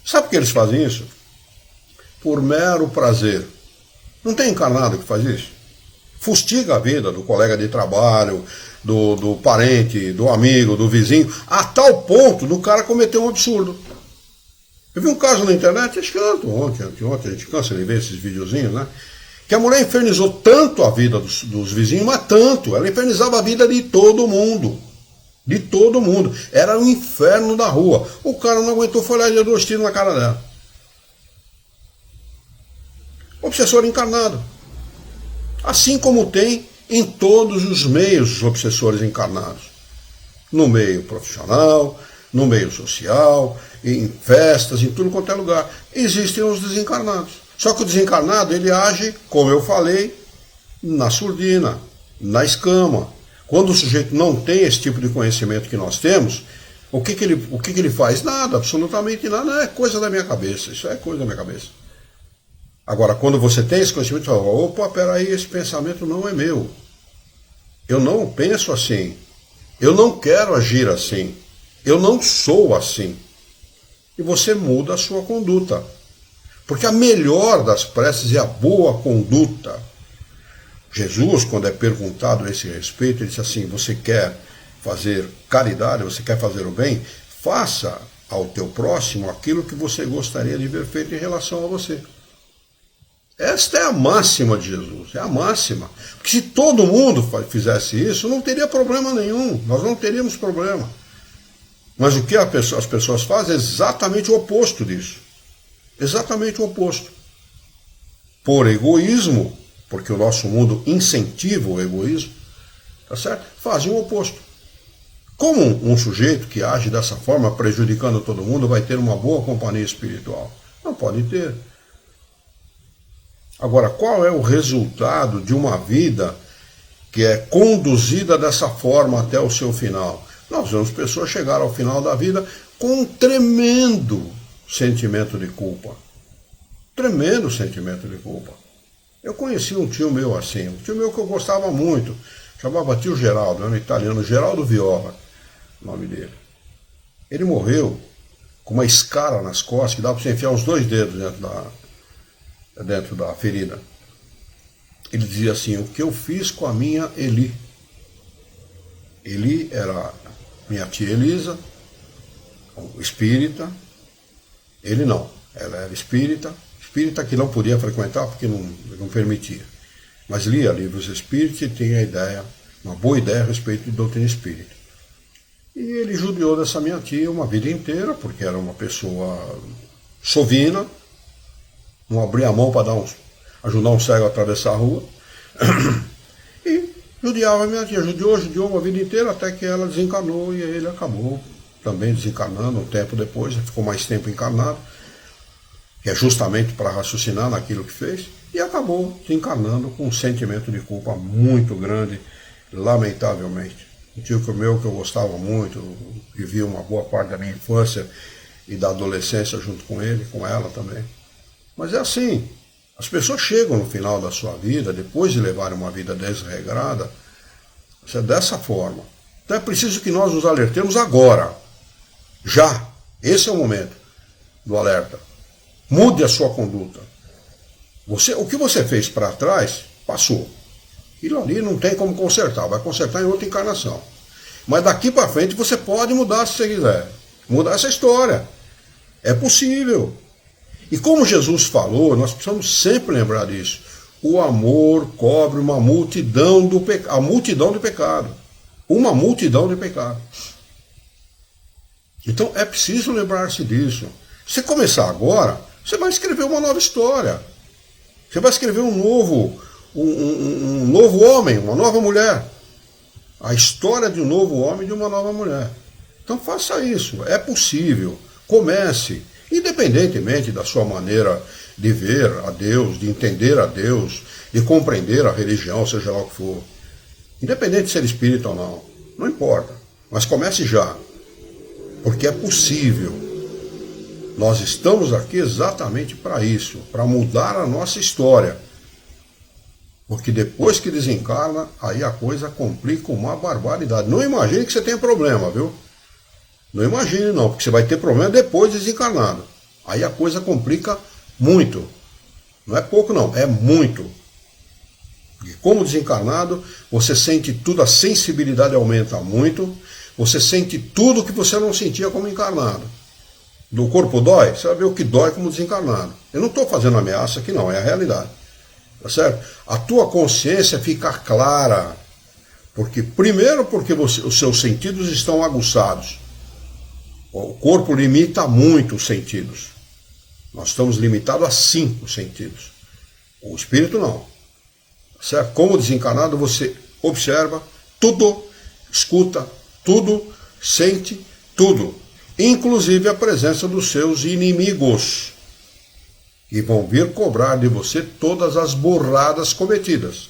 Sabe por que eles fazem isso? Por mero prazer. Não tem encarnado que faz isso? Fustiga a vida do colega de trabalho, do parente, do amigo, do vizinho, a tal ponto do cara cometer um absurdo. Eu vi um caso na internet, acho que ontem, a gente cansa de ver esses videozinhos, né? Que a mulher infernizou tanto a vida dos vizinhos, mas tanto, ela infernizava a vida de todo mundo. De todo mundo. Era um inferno da rua. O cara não aguentou, foi lá e deu 2 tiros na cara dela. Obsessor encarnado. Assim como tem em todos os meios os obsessores encarnados. No meio profissional, no meio social, em festas, em tudo quanto é lugar. Existem os desencarnados. Só que o desencarnado, ele age, como eu falei, na surdina, na escama. Quando o sujeito não tem esse tipo de conhecimento que nós temos, o que ele faz? Nada, absolutamente nada. É coisa da minha cabeça, isso é coisa da minha cabeça. Agora, quando você tem esse conhecimento, você fala, opa, peraí, esse pensamento não é meu. Eu não penso assim. Eu não quero agir assim. Eu não sou assim. E você muda a sua conduta. Porque a melhor das preces é a boa conduta. Jesus, quando é perguntado a esse respeito, ele disse assim, você quer fazer caridade, você quer fazer o bem? Faça ao teu próximo aquilo que você gostaria de ver feito em relação a você. Esta é a máxima de Jesus, é a máxima. Porque se todo mundo fizesse isso, não teria problema nenhum, nós não teríamos problema. Mas o que as pessoas fazem é exatamente o oposto disso. Exatamente o oposto. Por egoísmo, porque o nosso mundo incentiva o egoísmo, tá certo? Fazem o oposto. Como um sujeito que age dessa forma, prejudicando todo mundo, vai ter uma boa companhia espiritual? Não pode ter. Agora, qual é o resultado de uma vida que é conduzida dessa forma até o seu final? Nós vemos pessoas chegar ao final da vida com um tremendo sentimento de culpa. Tremendo sentimento de culpa. Eu conheci um tio meu assim, um tio meu que eu gostava muito, chamava tio Geraldo, era um italiano, Geraldo Viola, o nome dele. Ele morreu com uma escara nas costas, que dava para você enfiar os 2 dedos dentro da ferida. Ele dizia assim, o que eu fiz com a minha Eli? Eli era minha tia Elisa, espírita. Ele não, ela era espírita que não podia frequentar porque não permitia. Mas lia livros espíritas e tinha uma boa ideia a respeito de doutrina espírita. E ele judiou dessa minha tia uma vida inteira, porque era uma pessoa sovina, não abria a mão para ajudar um cego a atravessar a rua. E judiava a minha tia, judiou uma vida inteira até que ela desencarnou e ele acabou também desencarnando um tempo depois, ficou mais tempo encarnado, que é justamente para raciocinar naquilo que fez, e acabou desencarnando com um sentimento de culpa muito grande, lamentavelmente. Um tio meu que eu gostava muito, vivi uma boa parte da minha infância e da adolescência junto com ele, com ela também. Mas é assim, as pessoas chegam no final da sua vida, depois de levarem uma vida desregrada, é dessa forma. Então é preciso que nós nos alertemos agora, já, esse é o momento do alerta. Mude a sua conduta. O que você fez para trás, passou. Aquilo ali não tem como consertar, vai consertar em outra encarnação. Mas daqui para frente você pode mudar se você quiser. Mudar essa história. É possível. E como Jesus falou, nós precisamos sempre lembrar disso. O amor cobre uma multidão a multidão de pecado. Uma multidão de pecado. Então é preciso lembrar-se disso. Se começar agora, você vai escrever uma nova história. Você vai escrever um novo homem, uma nova mulher. A história de um novo homem e de uma nova mulher. Então faça isso, é possível. Comece, independentemente da sua maneira de ver a Deus, de entender a Deus, de compreender a religião, seja lá o que for. Independente de ser espírita ou não, não importa. Mas comece já, porque é possível. Nós estamos aqui exatamente para isso, para mudar a nossa história. Porque depois que desencarna, aí a coisa complica uma barbaridade. Não imagine que você tenha problema, viu? Não imagine não, porque você vai ter problema depois de desencarnado. Aí a coisa complica muito. Não é pouco não, é muito. Porque como desencarnado, você sente tudo, a sensibilidade aumenta muito, você sente tudo que você não sentia como encarnado. Do corpo dói, você vai ver o que dói como desencarnado. Eu não estou fazendo ameaça aqui não, é a realidade. Tá certo? A tua consciência fica clara. Primeiro porque os seus sentidos estão aguçados. O corpo limita muito os sentidos. Nós estamos limitados a 5 sentidos. O espírito não. Certo? Como desencarnado, você observa tudo, escuta tudo, sente tudo. Inclusive a presença dos seus inimigos, que vão vir cobrar de você todas as burradas cometidas.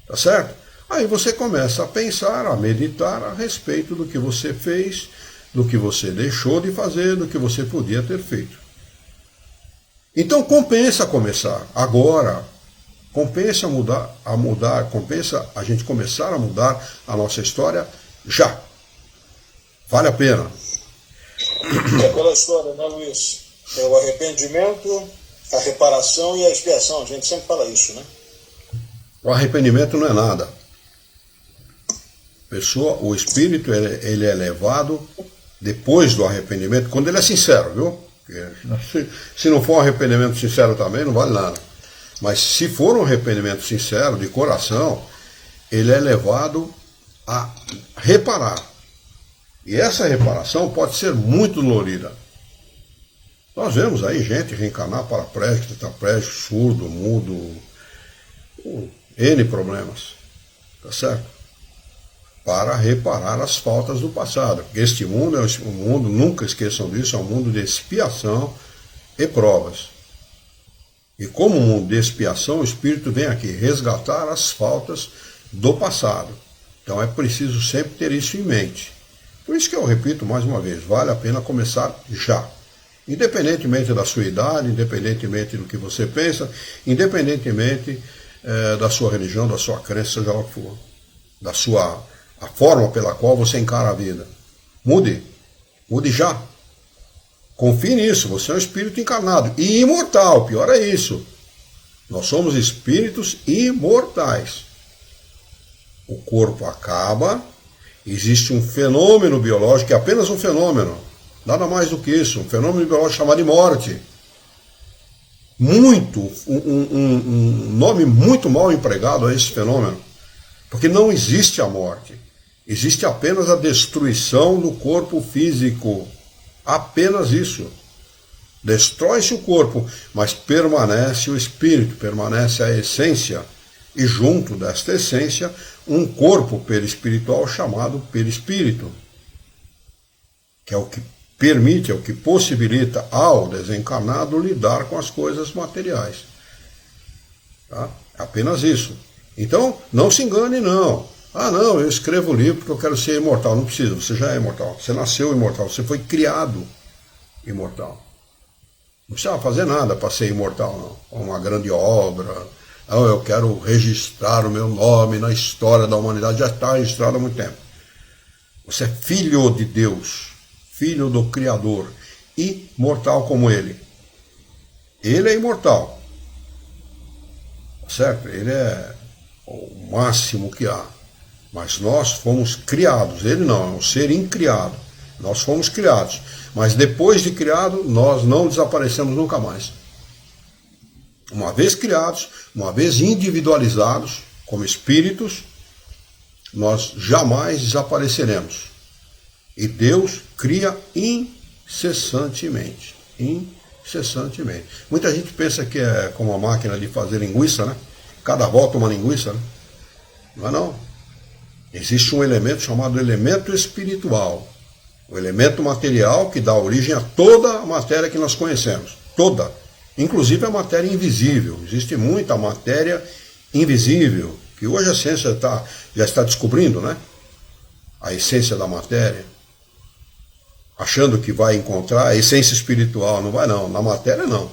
Tá certo? Aí você começa a pensar, a meditar a respeito do que você fez, do que você deixou de fazer, do que você podia ter feito. Então compensa começar agora. Compensa compensa a gente começar a mudar a nossa história já. Vale a pena. É aquela história, né, Luiz? É o arrependimento, a reparação e a expiação. A gente sempre fala isso, né? O arrependimento não é nada. O espírito ele é levado depois do arrependimento, quando ele é sincero, viu? Se não for um arrependimento sincero também, não vale nada. Mas se for um arrependimento sincero, de coração, ele é levado a reparar. E essa reparação pode ser muito dolorida. Nós vemos aí gente reencarnar paraplégico, tetraplégico, surdo, mudo, N problemas, tá certo? Para reparar as faltas do passado. Porque este mundo é um mundo, nunca esqueçam disso, é um mundo de expiação e provas. E como um mundo de expiação, o Espírito vem aqui resgatar as faltas do passado. Então é preciso sempre ter isso em mente. Por isso que eu repito mais uma vez, vale a pena começar já. Independentemente da sua idade, independentemente do que você pensa, independentemente da sua religião, da sua crença, seja lá o que for, a forma pela qual você encara a vida. Mude já. Confie nisso, você é um espírito encarnado e imortal, pior é isso. Nós somos espíritos imortais. O corpo acaba, existe um fenômeno biológico, que é apenas um fenômeno, nada mais do que isso, um fenômeno biológico chamado de morte. Um nome muito mal empregado a esse fenômeno, porque não existe a morte, existe apenas a destruição do corpo físico, apenas isso. Destrói-se o corpo, mas permanece o espírito, permanece a essência, e junto desta essência, um corpo perispiritual chamado perispírito, que é o que permite, é o que possibilita ao desencarnado lidar com as coisas materiais. Tá? É apenas isso. Então, não se engane não. Ah não, eu escrevo livro porque eu quero ser imortal. Não precisa, você já é imortal. Você nasceu imortal, você foi criado imortal. Não precisa fazer nada para ser imortal, não. Uma grande obra. Não, eu quero registrar o meu nome na história da humanidade. Já está registrado há muito tempo. Você é filho de Deus, filho do Criador, imortal como Ele. Ele é imortal. Certo? Ele é o máximo que há. Mas nós fomos criados. Ele não, é um ser incriado. Nós fomos criados. Mas depois de criado, nós não desaparecemos nunca mais. Uma vez criados, uma vez individualizados como espíritos, nós jamais desapareceremos. E Deus cria incessantemente. Incessantemente. Muita gente pensa que é como a máquina de fazer linguiça, né? Cada volta uma linguiça, né? Não é não. Existe um elemento chamado elemento espiritual. O elemento material que dá origem a toda a matéria que nós conhecemos. Toda. Inclusive a matéria invisível. Existe muita matéria invisível, que hoje a ciência já está descobrindo, né? A essência da matéria. Achando que vai encontrar a essência espiritual. Não vai não. Na matéria não.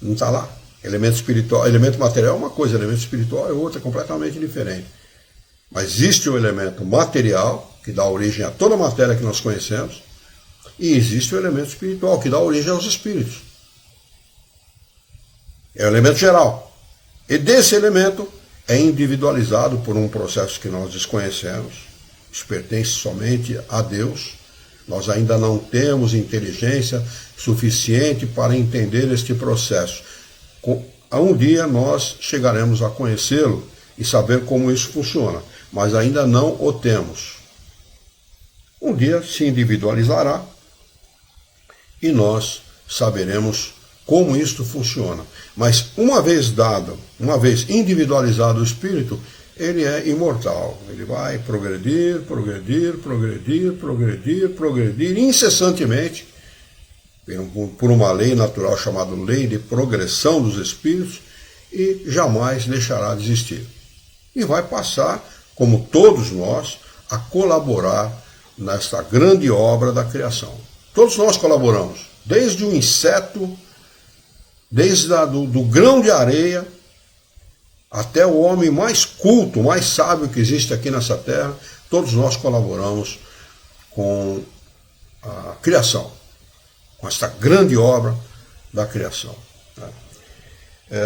Não está lá. Elemento espiritual, elemento material é uma coisa, elemento espiritual é outra, completamente diferente. Mas existe o elemento material, que dá origem a toda a matéria que nós conhecemos, e existe o elemento espiritual, que dá origem aos espíritos. É o elemento geral. E desse elemento é individualizado por um processo que nós desconhecemos, isso pertence somente a Deus. Nós ainda não temos inteligência suficiente para entender este processo. Um dia nós chegaremos a conhecê-lo e saber como isso funciona, mas ainda não o temos. Um dia se individualizará e nós saberemos como isto funciona. Mas uma vez dado, uma vez individualizado o espírito, ele é imortal. Ele vai progredir, progredir, progredir, progredir, progredir incessantemente por uma lei natural chamada lei de progressão dos espíritos e jamais deixará de existir. E vai passar, como todos nós, a colaborar nesta grande obra da criação. Todos nós colaboramos, desde o inseto, desde do grão de areia, até o homem mais culto, mais sábio que existe aqui nessa terra, todos nós colaboramos com a criação, com esta grande obra da criação.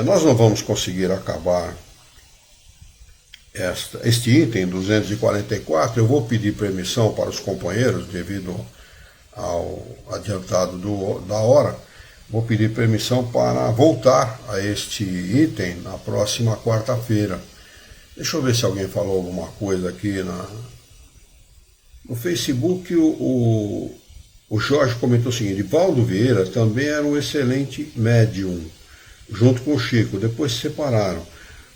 Nós não vamos conseguir acabar este item 244, eu vou pedir permissão para os companheiros, devido ao adiantado da hora, vou pedir permissão para voltar a este item na próxima quarta-feira. Deixa eu ver se alguém falou alguma coisa aqui no Facebook. O Jorge comentou o seguinte: Valdo Vieira também era um excelente médium, junto com o Chico, depois se separaram,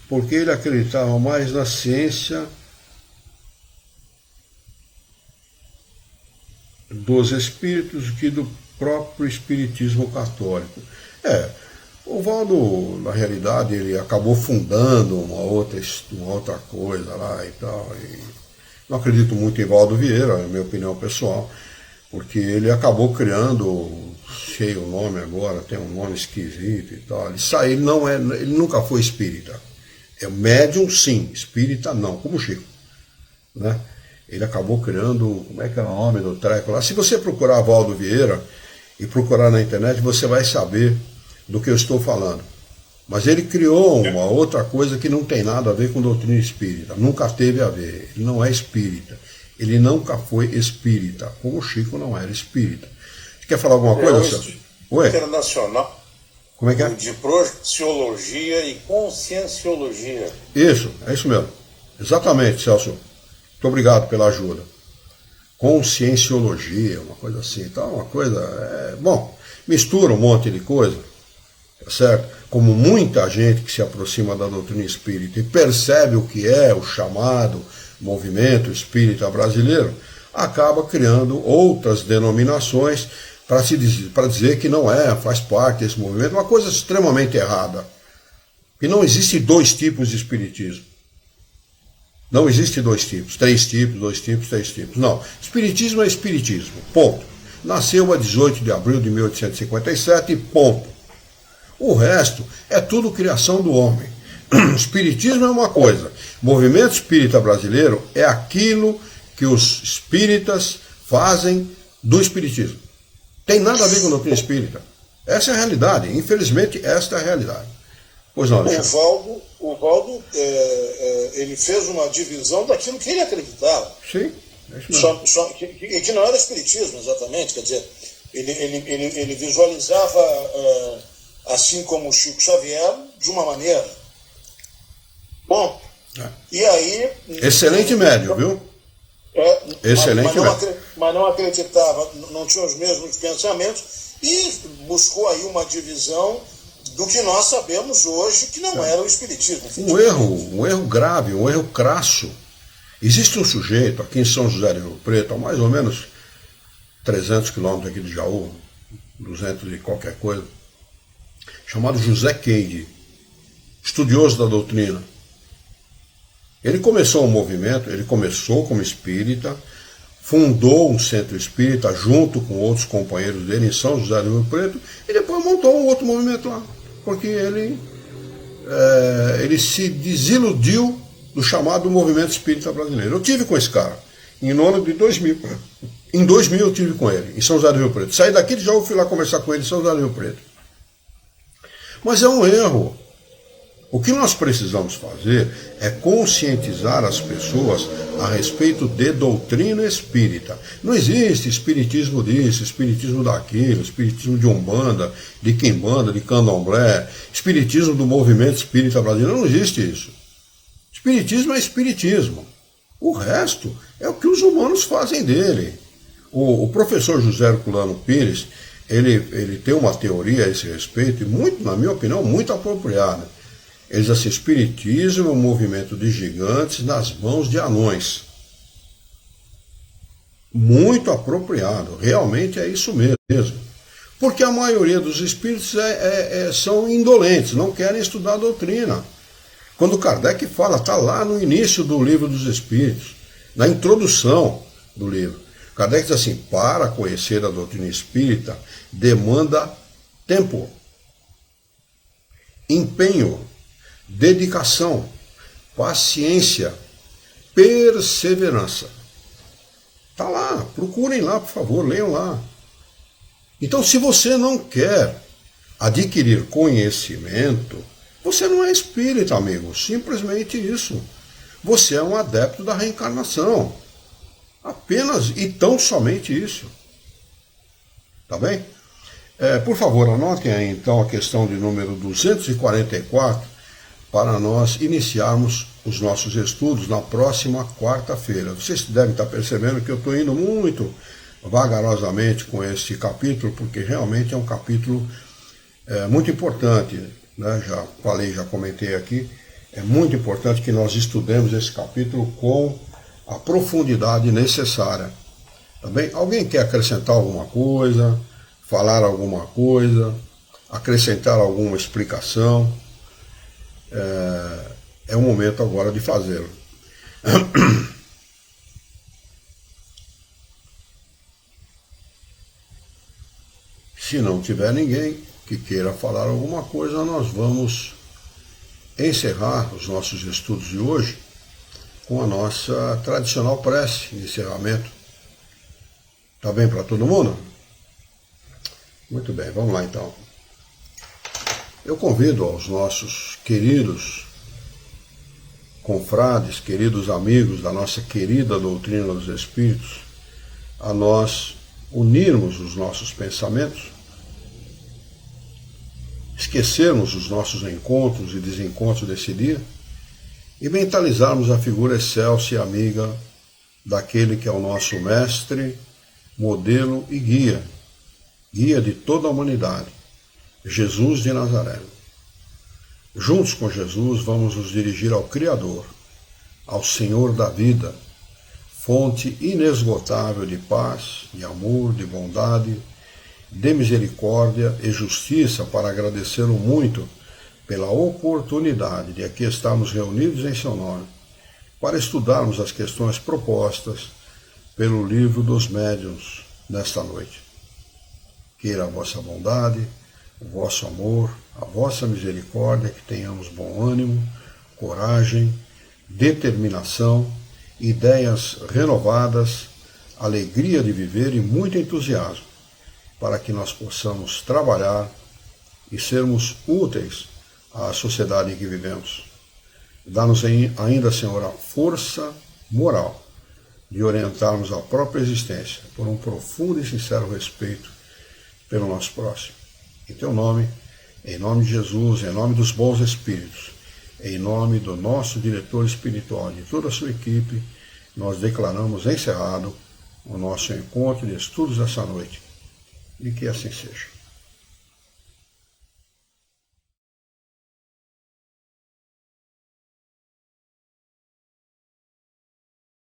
porque ele acreditava mais na ciência dos espíritos do que do próprio espiritismo católico. O Valdo, na realidade, ele acabou fundando uma outra coisa lá e tal. E não acredito muito em Valdo Vieira, é a minha opinião pessoal, porque ele acabou criando, sei o nome agora, tem um nome esquisito e tal. Ele nunca foi espírita. É médium, sim, espírita não, como o Chico, né? Ele acabou criando, como é que é o nome do treco lá? Se você procurar Valdo Vieira e procurar na internet, você vai saber do que eu estou falando. Mas ele criou uma outra coisa que não tem nada a ver com doutrina espírita, nunca teve a ver. Ele não é espírita, ele nunca foi espírita, como o Chico não era espírita. Você quer falar alguma coisa, Celso? Oi? Internacional. Como é que é? De projeciologia e conscienciologia. Isso, é isso mesmo. Exatamente, Celso. Muito obrigado pela ajuda. Conscienciologia, uma coisa assim, tá? Uma coisa. Bom, mistura um monte de coisa, tá certo? Como muita gente que se aproxima da doutrina espírita e percebe o que é o chamado movimento espírita brasileiro, acaba criando outras denominações para dizer que não faz parte desse movimento, uma coisa extremamente errada. E não existe dois tipos de espiritismo. Não existe dois tipos, três tipos, dois tipos, três tipos. Não, espiritismo é espiritismo, ponto. Nasceu a 18 de abril de 1857, ponto. O resto é tudo criação do homem. Espiritismo é uma coisa, movimento espírita brasileiro é aquilo que os espíritas fazem do espiritismo. Tem nada a ver com a doutrina espírita. Essa é a realidade, infelizmente esta é a realidade. Pois não, Alexandre. O Valdo ele fez uma divisão daquilo que ele acreditava. Sim. E que não era espiritismo, exatamente, quer dizer, ele visualizava, assim como o Chico Xavier, de uma maneira. Bom, e aí... Excelente médium, viu? Excelente médium. Mas não acreditava, não tinha os mesmos pensamentos, e buscou aí uma divisão do que nós sabemos hoje que não era o espiritismo. Um erro grave, um erro crasso. Existe um sujeito aqui em São José do Rio Preto, a mais ou menos 300 quilômetros aqui de Jaú, 200 e qualquer coisa, chamado José Keide, estudioso da doutrina. Ele começou um movimento, ele começou como espírita, fundou um centro espírita junto com outros companheiros dele em São José do Rio Preto e depois montou um outro movimento lá, porque ele se desiludiu do chamado movimento espírita brasileiro. Eu tive com esse cara em ano de 2000. Em 2000 eu tive com ele, em São José do Rio Preto. Saí daqui de Jaú, fui lá conversar com ele em São José do Rio Preto. Mas é um erro. O que nós precisamos fazer é conscientizar as pessoas a respeito de doutrina espírita. Não existe espiritismo disso, espiritismo daquilo, espiritismo de Umbanda, de Quimbanda, de Candomblé, espiritismo do movimento espírita brasileiro. Não existe isso. Espiritismo é espiritismo. O resto é o que os humanos fazem dele. O professor José Herculano Pires, ele tem uma teoria a esse respeito, e muito, na minha opinião, muito apropriada. Ele diz assim: espiritismo é um movimento de gigantes nas mãos de anões. Muito apropriado, realmente é isso mesmo. Porque a maioria dos espíritos são indolentes, não querem estudar a doutrina. Quando Kardec fala, está lá no início do Livro dos Espíritos, na introdução do livro. Kardec diz assim: para conhecer a doutrina espírita, demanda tempo, empenho, dedicação, paciência, perseverança. Está lá, procurem lá, por favor, leiam lá. Então, se você não quer adquirir conhecimento, você não é espírita, amigo. Simplesmente isso. Você é um adepto da reencarnação. Apenas e tão somente isso. Tá bem? Por favor, anotem aí então a questão de número 244 para nós iniciarmos os nossos estudos na próxima quarta-feira. Vocês devem estar percebendo que eu estou indo muito vagarosamente com esse capítulo, porque realmente é um capítulo muito importante. Né? Já falei, já comentei aqui, é muito importante que nós estudemos esse capítulo com a profundidade necessária. Tá bem? Alguém quer acrescentar alguma coisa, falar alguma coisa, acrescentar alguma explicação? É o momento agora de fazê-lo. Se não tiver ninguém que queira falar alguma coisa, nós vamos encerrar os nossos estudos de hoje com a nossa tradicional prece de encerramento. Tá bem para todo mundo? Muito bem, vamos lá então. Eu convido aos nossos queridos confrades, queridos amigos da nossa querida doutrina dos Espíritos, a nós unirmos os nossos pensamentos, esquecermos os nossos encontros e desencontros desse dia e mentalizarmos a figura excelsa e amiga daquele que é o nosso mestre, modelo e guia de toda a humanidade, Jesus de Nazaré. Juntos com Jesus vamos nos dirigir ao Criador, ao Senhor da vida, fonte inesgotável de paz, de amor, de bondade, de misericórdia e justiça, para agradecê-lo muito pela oportunidade de aqui estarmos reunidos em seu nome, para estudarmos as questões propostas pelo Livro dos Médiuns nesta noite. Queira a vossa bondade, o vosso amor, a vossa misericórdia, que tenhamos bom ânimo, coragem, determinação, ideias renovadas, alegria de viver e muito entusiasmo, para que nós possamos trabalhar e sermos úteis à sociedade em que vivemos. Dá-nos ainda, Senhor, a força moral de orientarmos a própria existência por um profundo e sincero respeito pelo nosso próximo. Em teu nome, em nome de Jesus, em nome dos bons espíritos, em nome do nosso diretor espiritual e de toda a sua equipe, nós declaramos encerrado o nosso encontro de estudos dessa noite. E que assim seja.